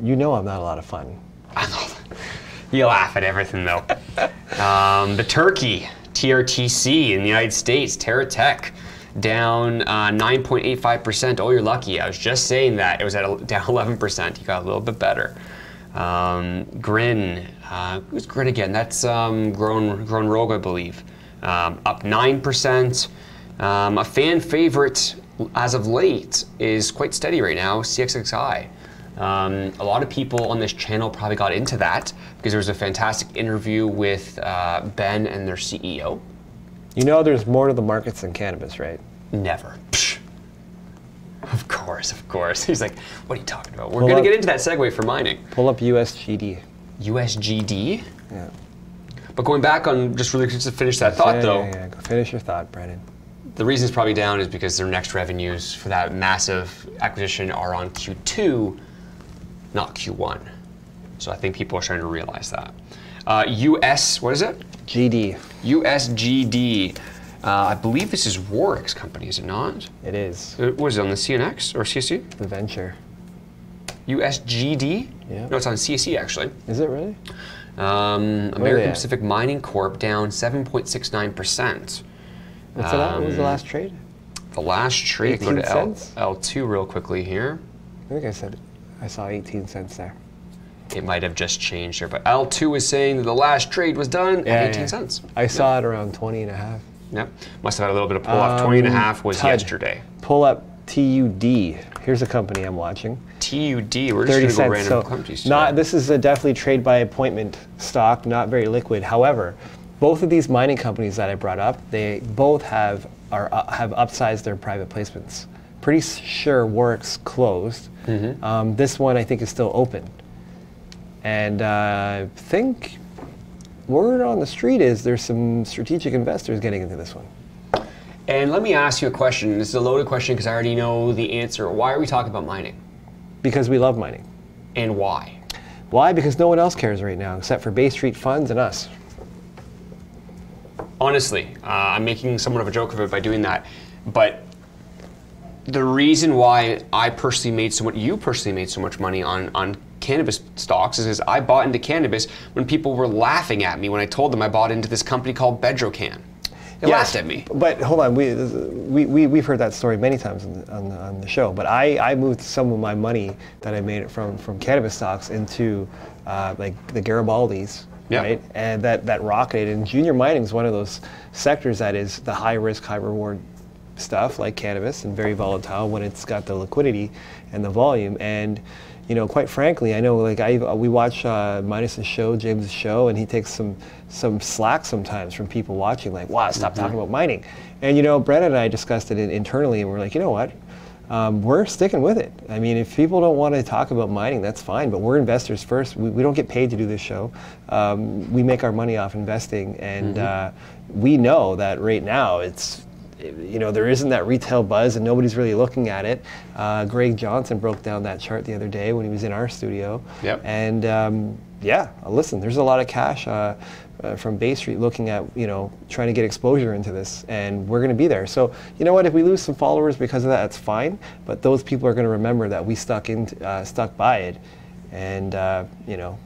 you know I'm not a lot of fun. I know. You laugh at everything though. The Turkey, TRTC in the United States, TerraTech, down 9.85%. Oh, you're lucky. I was just saying that. It was down 11%. You got a little bit better. Grin, who's Grin again? That's Grown Rogue, I believe. Up 9%. A fan favorite as of late is quite steady right now, CXXI. A lot of people on this channel probably got into that because there was a fantastic interview with Ben and their CEO. You know there's more to the markets than cannabis, right? Never. Psh. Of course. He's like, what are you talking about? We're going to get into that segue for mining. Pull up USGD. USGD? Yeah. But going back on, just really to finish that thought though. Yeah, go finish your thought, Brennan. The reason it's probably down is because their next revenues for that massive acquisition are on Q2, not Q1. So I think people are starting to realize that. US, what is it? GD. USGD. I believe this is Warwick's company, is it not? It is. Was it on the CNX or CSE? The venture. USGD? Yeah. No, it's on CSE actually. Is it really? American Pacific Mining Corp down 7.69%. What's what was the last trade? The last trade, go to cents? L2 real quickly here. I think I saw 18 cents there. It might have just changed here, but L2 is saying that the last trade was done at 18 cents. I saw it around 20 and a half. Yep. Must have had a little bit of pull off. 20 and a half was yesterday. Pull up TUD. Here's a company I'm watching. TUD. We're just going to go random companies. This is a definitely trade by appointment stock, not very liquid. However, both of these mining companies that I brought up, they both have upsized their private placements. Pretty sure Warwick's closed. Mm-hmm. This one I think is still open. And I think word on the street is there's some strategic investors getting into this one. And let me ask you a question. This is a loaded question because I already know the answer. Why are we talking about mining? Because we love mining. And why? Why? Because no one else cares right now except for Bay Street Funds and us. Honestly, I'm making somewhat of a joke of it by doing that. But the reason why you personally made so much money on cannabis stocks is because I bought into cannabis when people were laughing at me when I told them I bought into this company called Bedrocan. They laughed at me. But hold on, we've heard that story many times on the show. But I moved some of my money that I made from cannabis stocks into like the Garibaldis right? And that rocketed. And junior mining is one of those sectors that is the high risk, high reward stuff, like cannabis, and very volatile when it's got the liquidity and the volume. And you know, quite frankly, I know, like we watch Midas's show, James' show, and he takes some slack sometimes from people watching, like, wow, stop talking about mining. And you know, Brett and I discussed it internally, and we're like, you know what? We're sticking with it. I mean, if people don't want to talk about mining, that's fine, but we're investors first. We don't get paid to do this show. We make our money off investing, and we know that right now it's, you know, there isn't that retail buzz and nobody's really looking at it. Greg Johnson broke down that chart the other day when he was in our studio. Yep. And yeah, listen, there's a lot of cash from Bay Street looking at, you know, trying to get exposure into this, and we're going to be there. So, you know what, if we lose some followers because of that, that's fine, but those people are going to remember that we stuck by it, and, you know.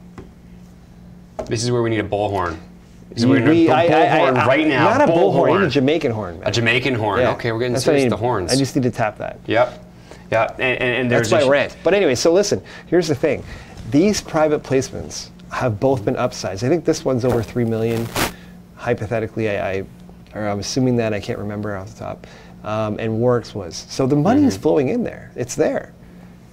This is where we need a bullhorn. We're going to bullhorn right now. Not a bullhorn, I need a Jamaican horn, man. A Jamaican horn. Yeah. Okay, we're getting serious with the horns. I just need to tap that. Yep. Yeah, and there's that's my rant. But anyway, so listen, here's the thing. These private placements have both been upsized. I think this one's over 3 million. Hypothetically, I'm assuming that, I can't remember off the top. And Warwick's was. So the money's flowing in there. It's there.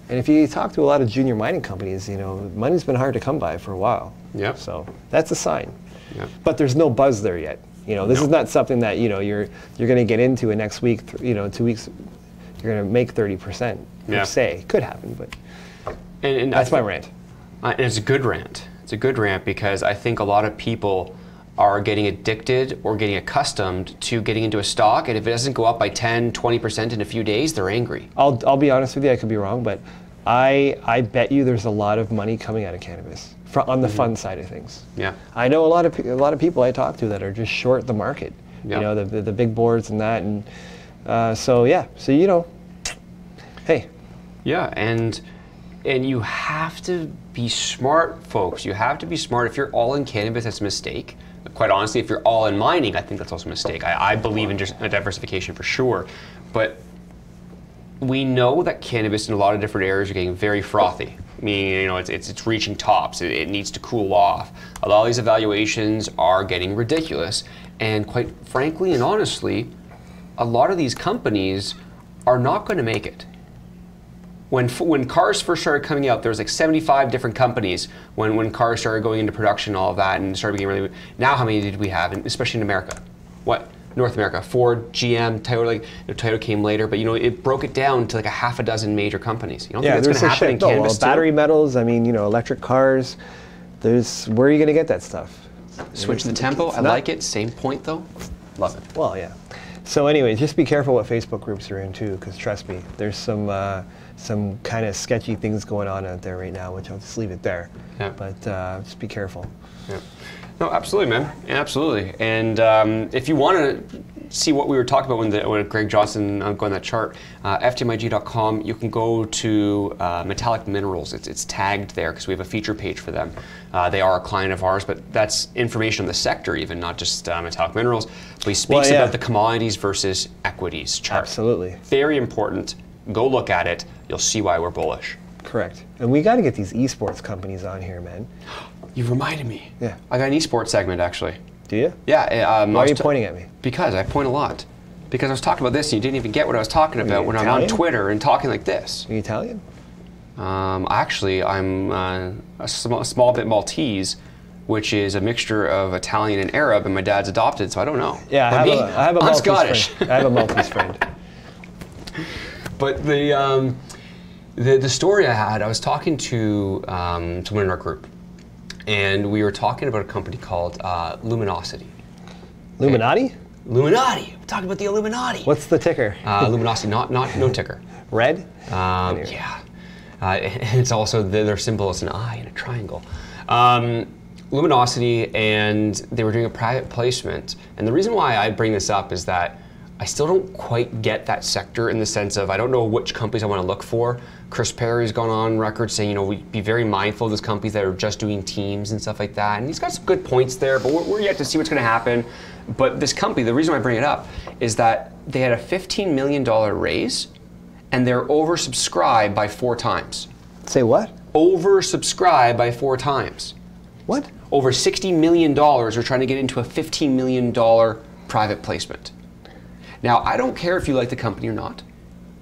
And if you talk to a lot of junior mining companies, you know, money's been hard to come by for a while. Yep. So that's a sign. Yep. But there's no buzz there yet. You know, this is not something that, you know, you're going to get into in next week, you know, 2 weeks, you're going to make 30% per se. Could happen, but and that's my rant. And it's a good rant. It's a good rant because I think a lot of people are getting addicted or getting accustomed to getting into a stock, and if it doesn't go up by 10, 20% in a few days, they're angry. I'll be honest with you, I could be wrong, but I bet you there's a lot of money coming out of cannabis on the fund side of things. Yeah. I know a lot of people I talk to that are just short the market. You know, the big boards and that, and so yeah. So you know, hey. Yeah, and you have to be smart, folks. You have to be smart. If you're all in cannabis, that's a mistake. Quite honestly, if you're all in mining, I think that's also a mistake. I believe in just a diversification for sure, but we know that cannabis in a lot of different areas are getting very frothy. Meaning, you know, it's reaching tops. It needs to cool off. A lot of these evaluations are getting ridiculous, and quite frankly and honestly, a lot of these companies are not going to make it. When cars first started coming out, there was like 75 different companies when cars started going into production, all of that, and started getting really. Now, how many did we have, especially in America? What? North America, Ford, GM, Toyota. Like, Toyota came later, but you know, it broke it down to like a half a dozen major companies. You don't think that's going to happen in cannabis too? Battery metals. I mean, you know, electric cars. Where are you going to get that stuff? Switch the tempo. I like it. Same point though. Love it. Well, yeah. So anyway, just be careful what Facebook groups you're in too, because trust me, there's some kind of sketchy things going on out there right now, which I'll just leave it there. Yeah. But just be careful. Yeah. No, absolutely, man. Absolutely. And if you want to see what we were talking about when Greg Johnson got on that chart, FTMIG.com, you can go to metallic minerals. It's tagged there because we have a feature page for them. They are a client of ours, but that's information on the sector even, not just metallic minerals. But he speaks about the commodities versus equities chart. Absolutely. Very important. Go look at it. You'll see why we're bullish. Correct. And we got to get these esports companies on here, man. You reminded me. Yeah. I got an esports segment, actually. Do you? Yeah. Why are you pointing at me? Because I point a lot. Because I was talking about this and you didn't even get what I was talking about when I'm on Twitter and talking like this. Are you Italian? Actually, I'm a small bit Maltese, which is a mixture of Italian and Arab, and my dad's adopted, so I don't know. Yeah, I have a I'm Maltese Scottish. friend. I have a Maltese friend. But the story I had, I was talking to someone in our group, and we were talking about a company called Luminosity. Illuminati? Illuminati. We're talking about the Illuminati. What's the ticker? Luminosity, no ticker. Red? Anyway. Yeah. It's also their symbol is an eye and a triangle. Luminosity, and they were doing a private placement. And the reason why I bring this up is that I still don't quite get that sector in the sense of I don't know which companies I want to look for. Chris Perry's gone on record saying, you know, we'd be very mindful of those companies that are just doing teams and stuff like that. And he's got some good points there, but we're yet to see what's going to happen. But this company, the reason why I bring it up is that they had a $15 million raise and they're oversubscribed by 4 times. Say what? Oversubscribed by 4 times. What? Over $60 million are trying to get into a $15 million private placement. Now, I don't care if you like the company or not.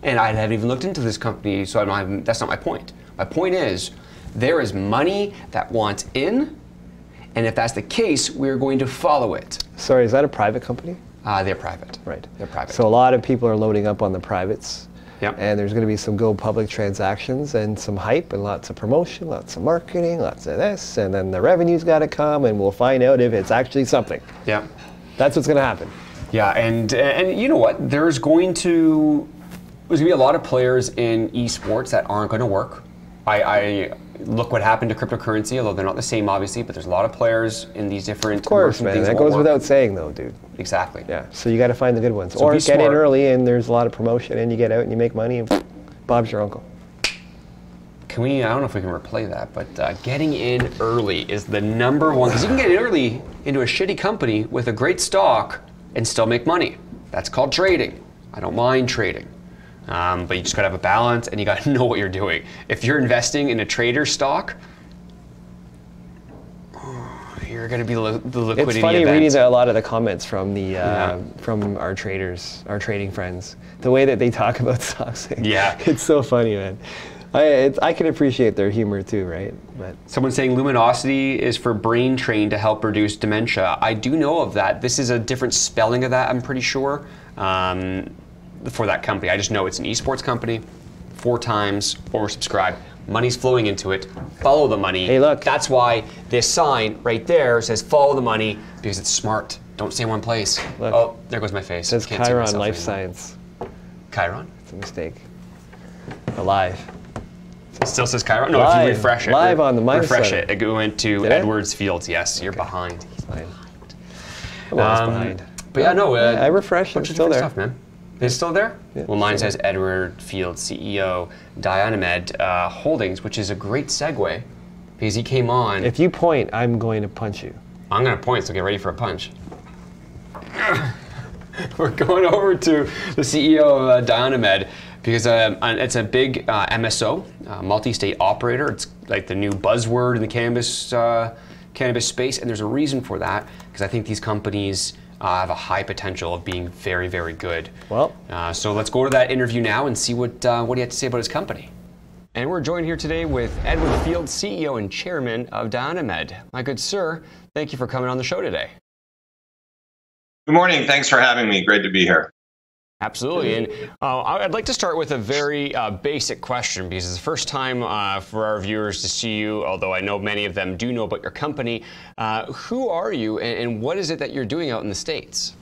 And I haven't even looked into this company, so that's not my point. My point is, there is money that wants in, and if that's the case, we're going to follow it. Sorry, is that a private company? They're private. Right. They're private. So a lot of people are loading up on the privates. Yep. And there's going to be some go public transactions and some hype and lots of promotion, lots of marketing, lots of this, and then the revenue's got to come, and we'll find out if it's actually something. Yeah. That's what's going to happen. Yeah, and you know what? There's going to be a lot of players in esports that aren't going to work. I look what happened to cryptocurrency, although they're not the same, obviously, but there's a lot of players in these different. Of course, man. That goes without saying, though, dude. Exactly. Yeah. So you got to find the good ones, So or be get in smart. early, and there's a lot of promotion, and you get out and you make money, and Bob's your uncle. Can we? I don't know if we can replay that, but getting in early is the number one, because you can get in early into a shitty company with a great stock and still make money. That's called trading. I don't mind trading. But you just gotta have a balance, and you gotta know what you're doing. If you're investing in a trader stock, you're gonna be the liquidity It's funny event. reading a lot of the comments from the from our traders, our trading friends. The way that they talk about stocks, it's so funny, man. I can appreciate their humor too, right? But someone's saying luminosity is for brain train to help reduce dementia. I do know of that. This is a different spelling of that, I'm pretty sure. For that company. I just know it's an esports company, 4 times oversubscribed. Money's flowing into it. Follow the money. Hey, look. That's why this sign right there says follow the money, because it's smart. Don't stay in one place. Look. Oh, there goes my face. it says Can't see Chiron myself Life anymore. Science. Chiron? It's a mistake. Alive. It still says Chiron? No, Live. if you refresh it. Live on the Midas Refresh Letter. it. It went to Did it? Edwards Fields. Yes, you're behind. Fine. I'm always behind. But yeah, no. I refreshed. Bunch It's of still different there. stuff, man. Is it still there? Yeah, well, mine still says Edward Fields, CEO, Dynamed Holdings, which is a great segue because he came on. If you point, I'm going to punch you. I'm going to point, so get ready for a punch. We're going over to the CEO of Dynamed because it's a big MSO, multi-state operator. It's like the new buzzword in the cannabis space, and there's a reason for that because I think these companies have a high potential of being very, very good. Well, so let's go to that interview now and see what he had to say about his company. And we're joined here today with Edward Fields, CEO and Chairman of Dynamed. My good sir, thank you for coming on the show today. Good morning. Thanks for having me. Great to be here. Absolutely. And I'd like to start with a very basic question because it's the first time for our viewers to see you, although I know many of them do know about your company. Who are you and what is it that you're doing out in the States?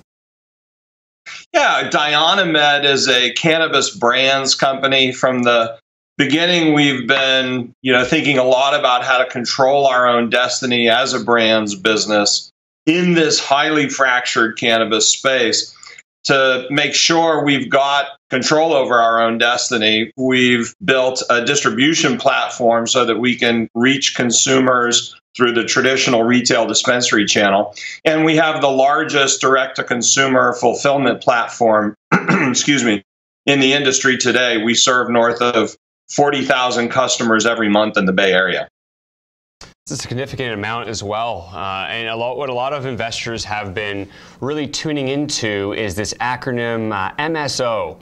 Yeah, Dynamed is a cannabis brands company. From the beginning, we've been thinking a lot about how to control our own destiny as a brands business in this highly fractured cannabis space. To make sure we've got control over our own destiny, we've built a distribution platform so that we can reach consumers through the traditional retail dispensary channel. And we have the largest direct-to-consumer fulfillment platform, excuse me, in the industry today. We serve north of 40,000 customers every month in the Bay Area. It's a significant amount as well. And what a lot of investors have been really tuning into is this acronym MSO,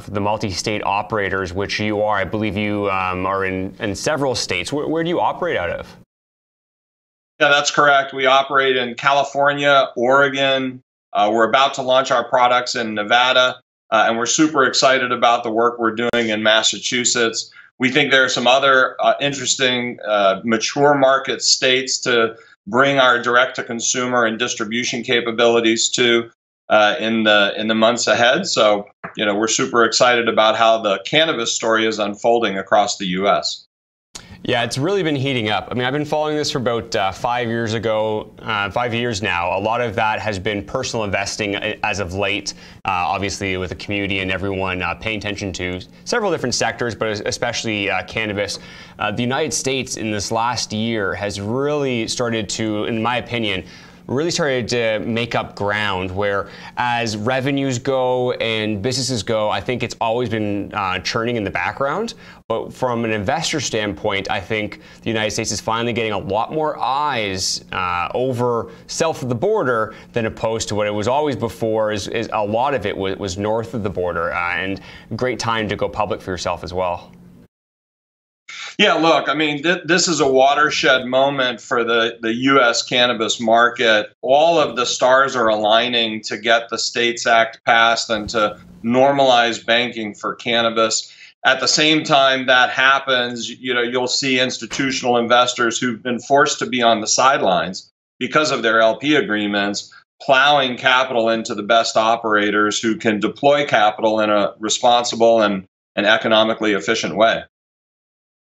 for the multi-state operators, which you are. I believe you are in several states. Where do you operate out of? Yeah, that's correct. We operate in California, Oregon. We're about to launch our products in Nevada, and we're super excited about the work we're doing in Massachusetts. We think there are some other interesting mature market states to bring our direct-to-consumer and distribution capabilities to in the months ahead. So, we're super excited about how the cannabis story is unfolding across the U.S. Yeah, it's really been heating up. I mean, I've been following this for about 5 years now. A lot of that has been personal investing as of late, obviously with the community and everyone paying attention to several different sectors, but especially cannabis. The United States in this last year has really started to, in my opinion, really started to make up ground, where as revenues go and businesses go, I think it's always been churning in the background. But from an investor standpoint, I think the United States is finally getting a lot more eyes over south of the border than opposed to what it was always before. Is a lot of it was north of the border, and great time to go public for yourself as well. Yeah, look, I mean, this is a watershed moment for the U.S. cannabis market. All of the stars are aligning to get the STATES Act passed and to normalize banking for cannabis. At the same time that happens, you'll see institutional investors who've been forced to be on the sidelines because of their LP agreements, plowing capital into the best operators who can deploy capital in a responsible and economically efficient way.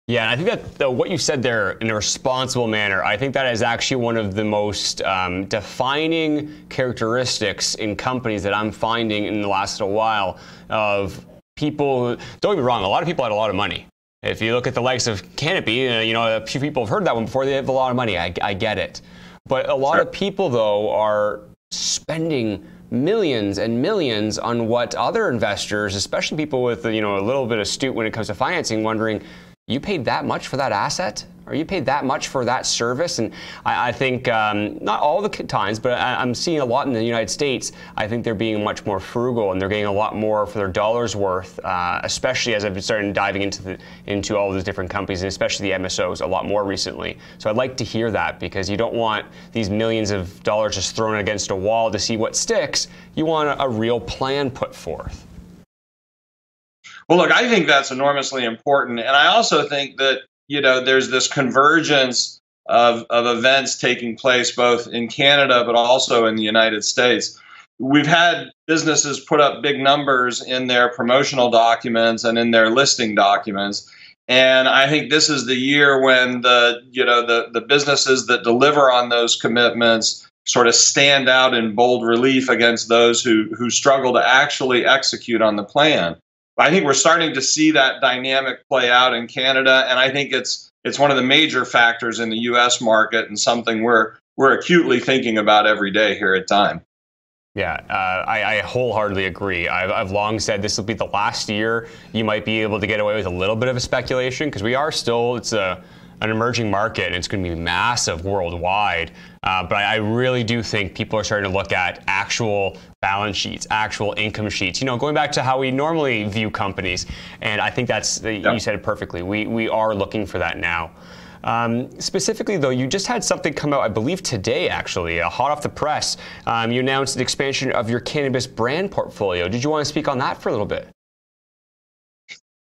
Yeah, and I think that what you said there in a responsible manner, I think that is actually one of the most defining characteristics in companies that I'm finding in the last little while of people. Don't get me wrong, a lot of people had a lot of money. If you look at the likes of Canopy, a few people have heard that one before. They have a lot of money. I get it. But a lot of people, though, are spending millions and millions on what other investors, especially people with a little bit astute when it comes to financing, wondering, you paid that much for that asset? Or you paid that much for that service? And I think, not all the times, but I'm seeing a lot in the United States, I think they're being much more frugal and they're getting a lot more for their dollar's worth, especially as I've been starting diving into all those different companies, and especially the MSOs a lot more recently. So I'd like to hear that, because you don't want these millions of dollars just thrown against a wall to see what sticks. You want a real plan put forth. Well, look, I think that's enormously important. And I also think that, there's this convergence of events taking place both in Canada, but also in the United States. We've had businesses put up big numbers in their promotional documents and in their listing documents. And I think this is the year when the businesses that deliver on those commitments sort of stand out in bold relief against those who struggle to actually execute on the plan. I think we're starting to see that dynamic play out in Canada, and I think it's one of the major factors in the U.S. market, and something we're acutely thinking about every day here at Time. Yeah, I wholeheartedly agree. I've long said this will be the last year you might be able to get away with a little bit of a speculation, because we are still, it's an emerging market, and it's going to be massive worldwide. But I really do think people are starting to look at actual balance sheets, actual income sheets, going back to how we normally view companies. And I think that's, you said it perfectly. We are looking for that now. Specifically, though, you just had something come out, I believe today, actually, hot off the press. You announced an expansion of your cannabis brand portfolio. Did you want to speak on that for a little bit?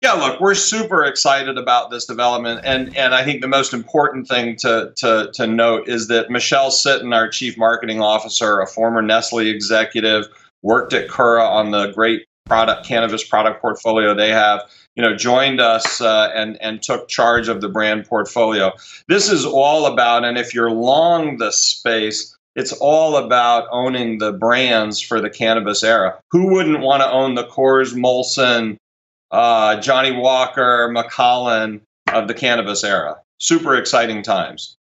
Yeah, look, we're super excited about this development, and I think the most important thing to note is that Michelle Sitton, our Chief Marketing Officer, a former Nestle executive, worked at Kura on the great cannabis product portfolio they have, joined us and took charge of the brand portfolio. This is all about, and if you're long the space, it's all about owning the brands for the cannabis era. Who wouldn't want to own the Coors, Molson, Johnny Walker, Macallan of the cannabis era? Super exciting times.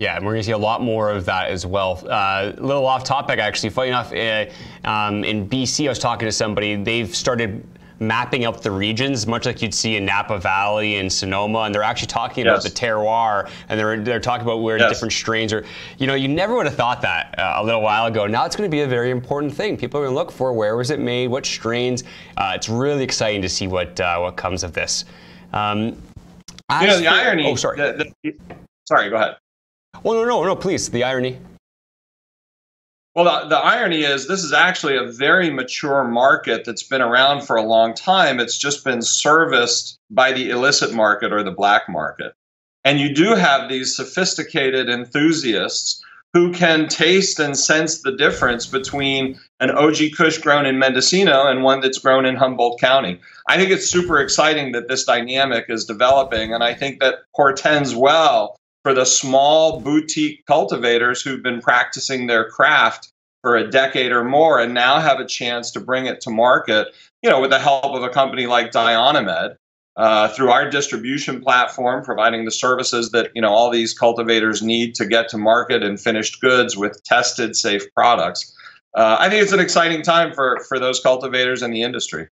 Yeah, and we're going to see a lot more of that as well. A little off topic, actually. Funny enough, in BC, I was talking to somebody. They've started mapping out the regions, much like you'd see in Napa Valley and Sonoma, and they're actually talking about the terroir, and they're talking about where different strains are. You never would have thought that a little while ago. Now it's going to be a very important thing. People are going to look for where was it made, what strains. It's really exciting to see what comes of this. The irony. Oh, sorry. Sorry, go ahead. Oh, no, please. The irony. Well, the irony is this is actually a very mature market that's been around for a long time. It's just been serviced by the illicit market or the black market. And you do have these sophisticated enthusiasts who can taste and sense the difference between an OG Kush grown in Mendocino and one that's grown in Humboldt County. I think it's super exciting that this dynamic is developing, and I think that portends well for the small boutique cultivators who've been practicing their craft for a decade or more and now have a chance to bring it to market, with the help of a company like Dionymed, through our distribution platform, providing the services that all these cultivators need to get to market and finished goods with tested, safe products. I think it's an exciting time for those cultivators in the industry.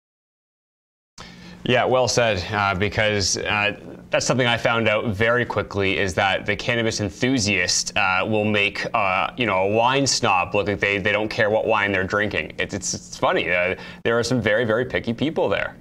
Yeah, well said, because that's something I found out very quickly, is that the cannabis enthusiast will make a wine snob look like they don't care what wine they're drinking. It's funny. There are some very, very picky people there.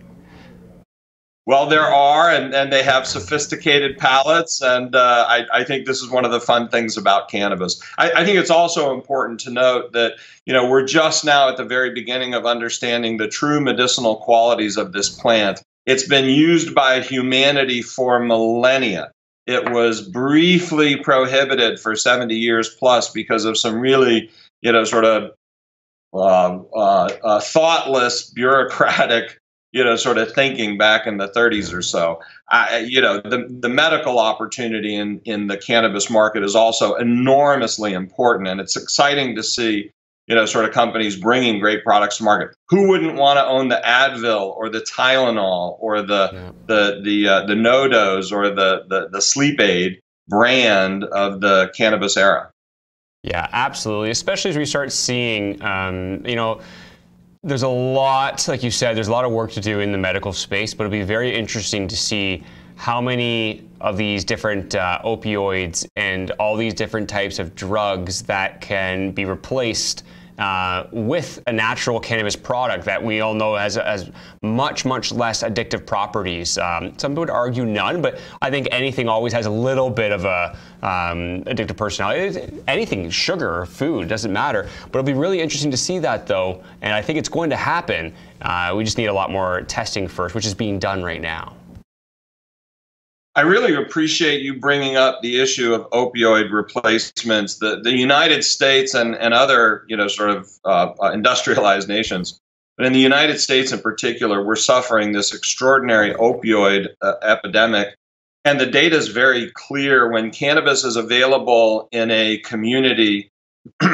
Well, there are, and they have sophisticated palates, and I think this is one of the fun things about cannabis. I think it's also important to note that we're just now at the very beginning of understanding the true medicinal qualities of this plant. It's been used by humanity for millennia. It was briefly prohibited for 70 years plus because of some really, sort of thoughtless, bureaucratic, sort of thinking back in the 30s or so. The medical opportunity in the cannabis market is also enormously important, and it's exciting to see sort of companies bringing great products to market. Who wouldn't want to own the Advil or the Tylenol or the NoDoz or the sleep aid brand of the cannabis era? Yeah, absolutely. Especially as we start seeing, there's a lot, like you said, there's a lot of work to do in the medical space, but it'll be very interesting to see how many of these different opioids and all these different types of drugs that can be replaced with a natural cannabis product that we all know has much, much less addictive properties. Some would argue none, but I think anything always has a little bit of a addictive personality. Anything, sugar or food, doesn't matter. But it'll be really interesting to see that, though, and I think it's going to happen. We just need a lot more testing first, which is being done right now. I really appreciate you bringing up the issue of opioid replacements. The United States and other, sort of industrialized nations, but in the United States in particular, we're suffering this extraordinary opioid epidemic. And the data is very clear. When cannabis is available in a community,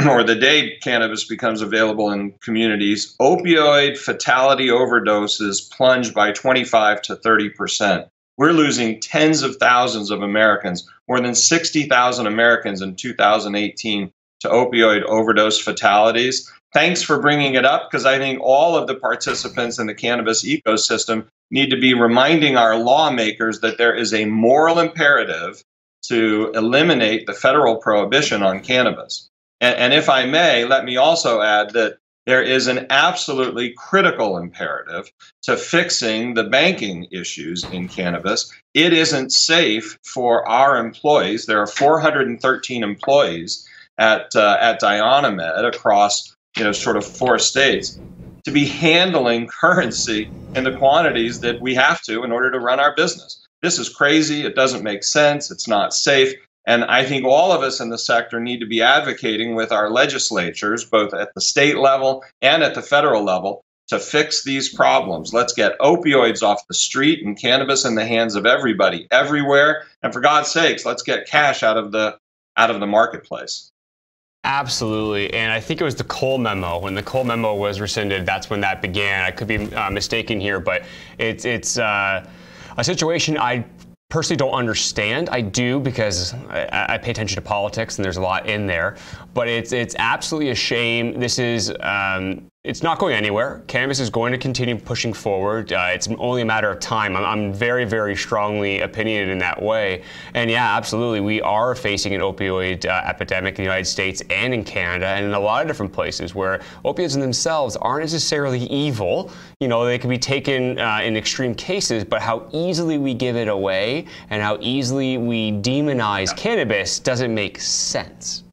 or the day cannabis becomes available in communities, opioid fatality overdoses plunge by 25 to 30%. We're losing tens of thousands of Americans, more than 60,000 Americans in 2018 to opioid overdose fatalities. Thanks for bringing it up, because I think all of the participants in the cannabis ecosystem need to be reminding our lawmakers that there is a moral imperative to eliminate the federal prohibition on cannabis. And if I may, let me also add that there is an absolutely critical imperative to fixing the banking issues in cannabis. It isn't safe for our employees. There are 413 employees at DionyMed across, sort of 4 states, to be handling currency in the quantities that we have to in order to run our business. This is crazy. It doesn't make sense. It's not safe. And I think all of us in the sector need to be advocating with our legislatures, both at the state level and at the federal level, to fix these problems. Let's get opioids off the street and cannabis in the hands of everybody, everywhere. And for God's sakes, let's get cash out of the marketplace. Absolutely, and I think it was the Cole memo. When the Cole memo was rescinded, that's when that began. I could be mistaken here, but it's a situation I personally don't understand. I do, because I pay attention to politics and there's a lot in there, but it's absolutely a shame. This is it's not going anywhere. Cannabis is going to continue pushing forward. It's only a matter of time. I'm very, very strongly opinionated in that way. And yeah, absolutely, we are facing an opioid epidemic in the United States and in Canada and in a lot of different places where opioids in themselves aren't necessarily evil. They can be taken in extreme cases, but how easily we give it away and how easily we demonize cannabis doesn't make sense.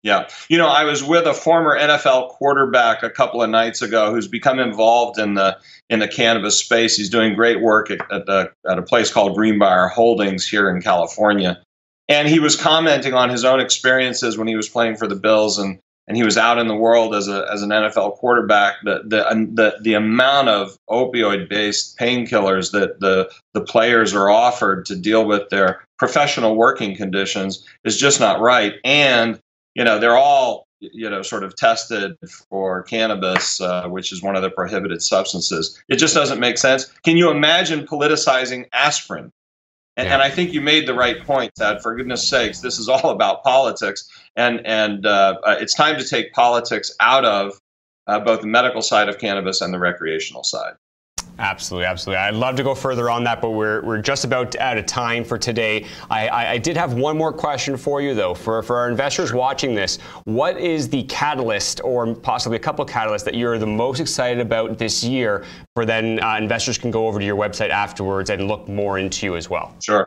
Yeah. I was with a former NFL quarterback a couple of nights ago who's become involved in the cannabis space. He's doing great work at a place called Greenbrier Holdings here in California. And he was commenting on his own experiences when he was playing for the Bills and he was out in the world as an NFL quarterback. The amount of opioid-based painkillers that the players are offered to deal with their professional working conditions is just not right. And they're all, sort of tested for cannabis, which is one of the prohibited substances. It just doesn't make sense. Can you imagine politicizing aspirin? And I think you made the right point, Ted. For goodness sakes, this is all about politics, and it's time to take politics out of both the medical side of cannabis and the recreational side. Absolutely, absolutely. I'd love to go further on that, but we're just about out of time for today. I did have one more question for you, though. For our investors watching this, what is the catalyst, or possibly a couple of catalysts, that you're the most excited about this year, for then investors can go over to your website afterwards and look more into you as well? Sure.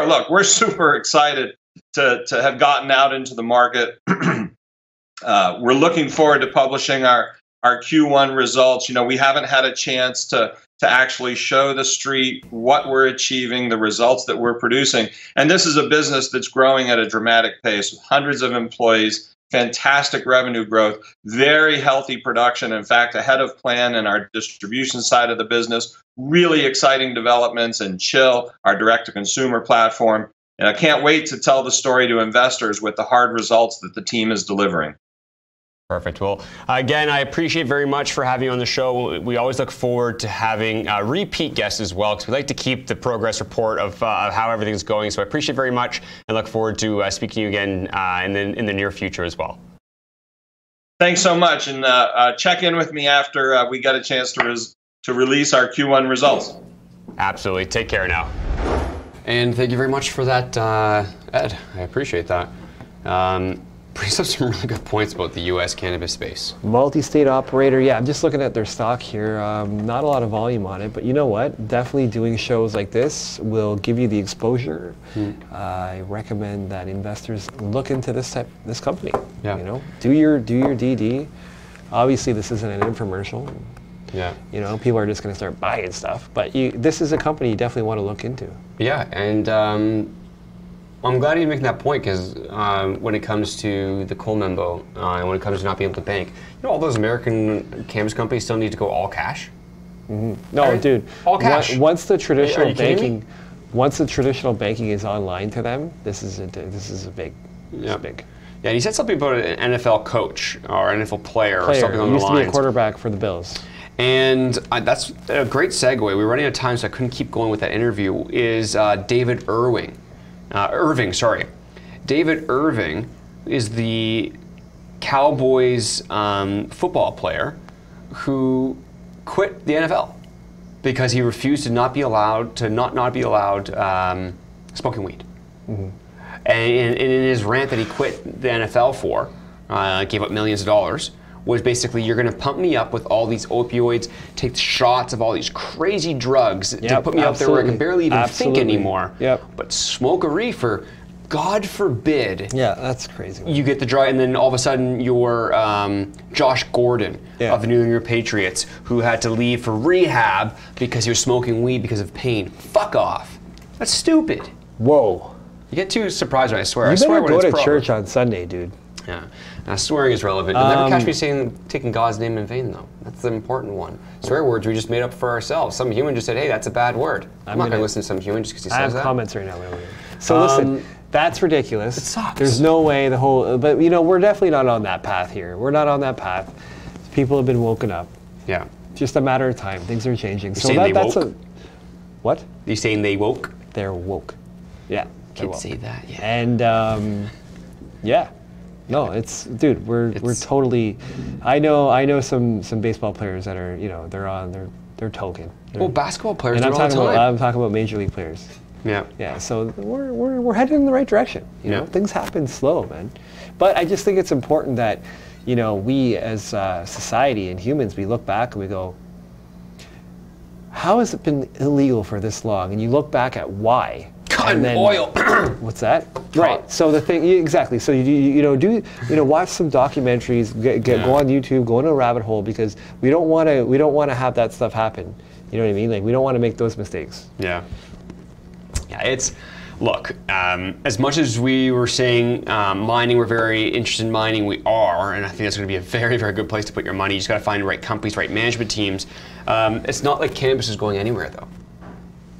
Look, we're super excited to have gotten out into the market. We're looking forward to publishing our Q1 results. We haven't had a chance to actually show the street what we're achieving, the results that we're producing. And this is a business that's growing at a dramatic pace with hundreds of employees, fantastic revenue growth, very healthy production, in fact, ahead of plan in our distribution side of the business, really exciting developments in Chill, our direct-to-consumer platform. And I can't wait to tell the story to investors with the hard results that the team is delivering. Perfect. Well, again, I appreciate very much for having you on the show. We always look forward to having repeat guests as well, because we like to keep the progress report of how everything's going. So I appreciate very much, and look forward to speaking to you again in the near future as well. Thanks so much, and check in with me after we get a chance to release our Q1 results. Absolutely. Take care now. And thank you very much for that, Ed. I appreciate that. Brings up some really good points about the U.S. cannabis space. Multi-state operator, yeah, I'm just looking at their stock here. Not a lot of volume on it, but you know what? Definitely doing shows like this will give you the exposure. I recommend that investors look into this company. Yeah. Do your DD. Obviously, this isn't an infomercial. Yeah. People are just going to start buying stuff, but this is a company you definitely want to look into. Yeah, and I'm glad you're making that point, because when it comes to the Colwell and when it comes to not being able to bank, all those American cannabis companies still need to go all cash. No, dude. All cash. Once the traditional banking is online to them, this is big. Yeah, big. Yeah, you said something about an NFL coach or NFL player or something on the lines. Used to be a quarterback for the Bills. And that's a great segue. We're running out of time, so I couldn't keep going with that interview. Is David Irving. David Irving is the Cowboys football player who quit the NFL because he refused to not be allowed smoking weed. And in his rant that he quit the NFL for, gave up millions of dollars, was basically, you're going to pump me up with all these opioids, take shots of all these crazy drugs to put me up there where I can barely even think anymore. But smoke a reefer, God forbid. Yeah, that's crazy. You get the drug, and then all of a sudden you're Josh Gordon of the New England Patriots, who had to leave for rehab because he was smoking weed because of pain. Fuck off. That's stupid. Whoa. You get too surprised when I swear. You better go to church on Sunday, dude. Yeah. Now, swearing is relevant. You'll never catch me taking God's name in vain, though. That's the important one. Swear words we just made up for ourselves. Some human just said, hey, that's a bad word. I'm not going to listen to some human just because he says that. I have comments right now. So listen, that's ridiculous. It sucks. There's no way but we're definitely not on that path here. We're not on that path. People have been woken up. Yeah. Just a matter of time. Things are changing. You're saying they woke? What? You saying they woke? They're woke. Yeah. Can't say that. Yeah. And yeah. No, dude, we're totally. I know some baseball players that are, they're token. Well, basketball players. And I'm talking about major league players. Yeah. Yeah. So we're headed in the right direction. You know, things happen slow, man. But I just think it's important that, we as society and humans, we look back and we go, how has it been illegal for this long? And you look back at why. Cotton oil. What's that? Right. So the thing, exactly. So watch some documentaries, go on YouTube, go into a rabbit hole, because we don't want to have that stuff happen. You know what I mean? Like, we don't want to make those mistakes. Yeah. Yeah. Look, as much as we were saying mining, we're very interested in mining, we are, and I think that's going to be a very, very good place to put your money. You just got to find the right companies, right management teams. It's not like cannabis is going anywhere, though.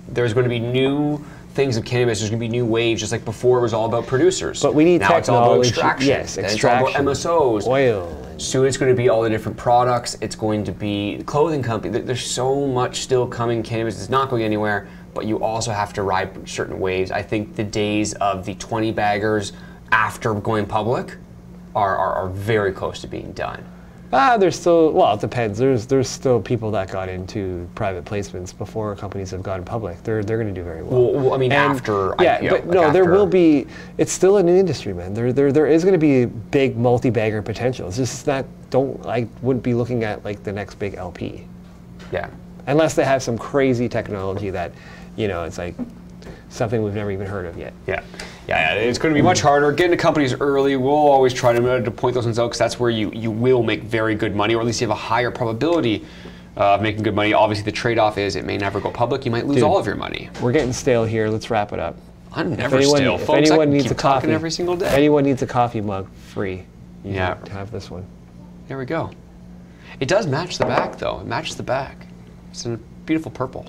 There's going to be new things of cannabis. There's going to be new waves, just like before it was all about producers. But we need now it's all about technology. extraction. Yes, Then extraction. it's all about MSOs. Oil. Soon it's going to be all the different products. It's going to be clothing company. There's so much still coming. Cannabis is not going anywhere, but you also have to ride certain waves. I think the days of the 20 baggers after going public are very close to being done. There's still, well, it depends. There's still people that got into private placements before companies have gone public. They're going to do very well. Well, I mean, after yeah, IPO, but no, after. there will be. It's still a new industry, man. There is going to be big multi-bagger potential. It's just that I wouldn't be looking at like the next big LP. Yeah. Unless they have some crazy technology that, it's like something we've never even heard of yet. Yeah. Yeah, it's going to be much harder. Get into companies early. We'll always try to point those ones out because that's where you will make very good money, or at least you have a higher probability of making good money. Obviously, the trade-off is it may never go public. You might lose all of your money. We're getting stale here. Let's wrap it up. I'm never stale, if folks. anyone I needs keep a coffee every single day. If anyone needs a coffee mug, free. You Yeah. can have this one. There we go. It does match the back, though. It matches the back. It's in a beautiful purple.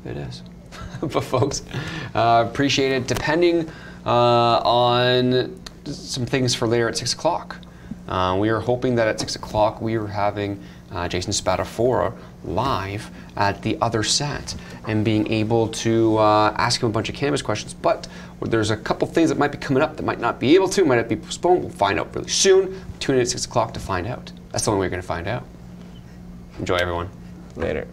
It is. But folks, appreciate it. Depending on some things for later at 6 o'clock. We are hoping that at 6 o'clock we are having Jason Spadafora live at the other set and being able to ask him a bunch of cannabis questions. But there's a couple things that might be coming up that might not be able to, might have to be postponed. We'll find out really soon. Tune in at 6 o'clock to find out. That's the only way you're going to find out. Enjoy, everyone. Later.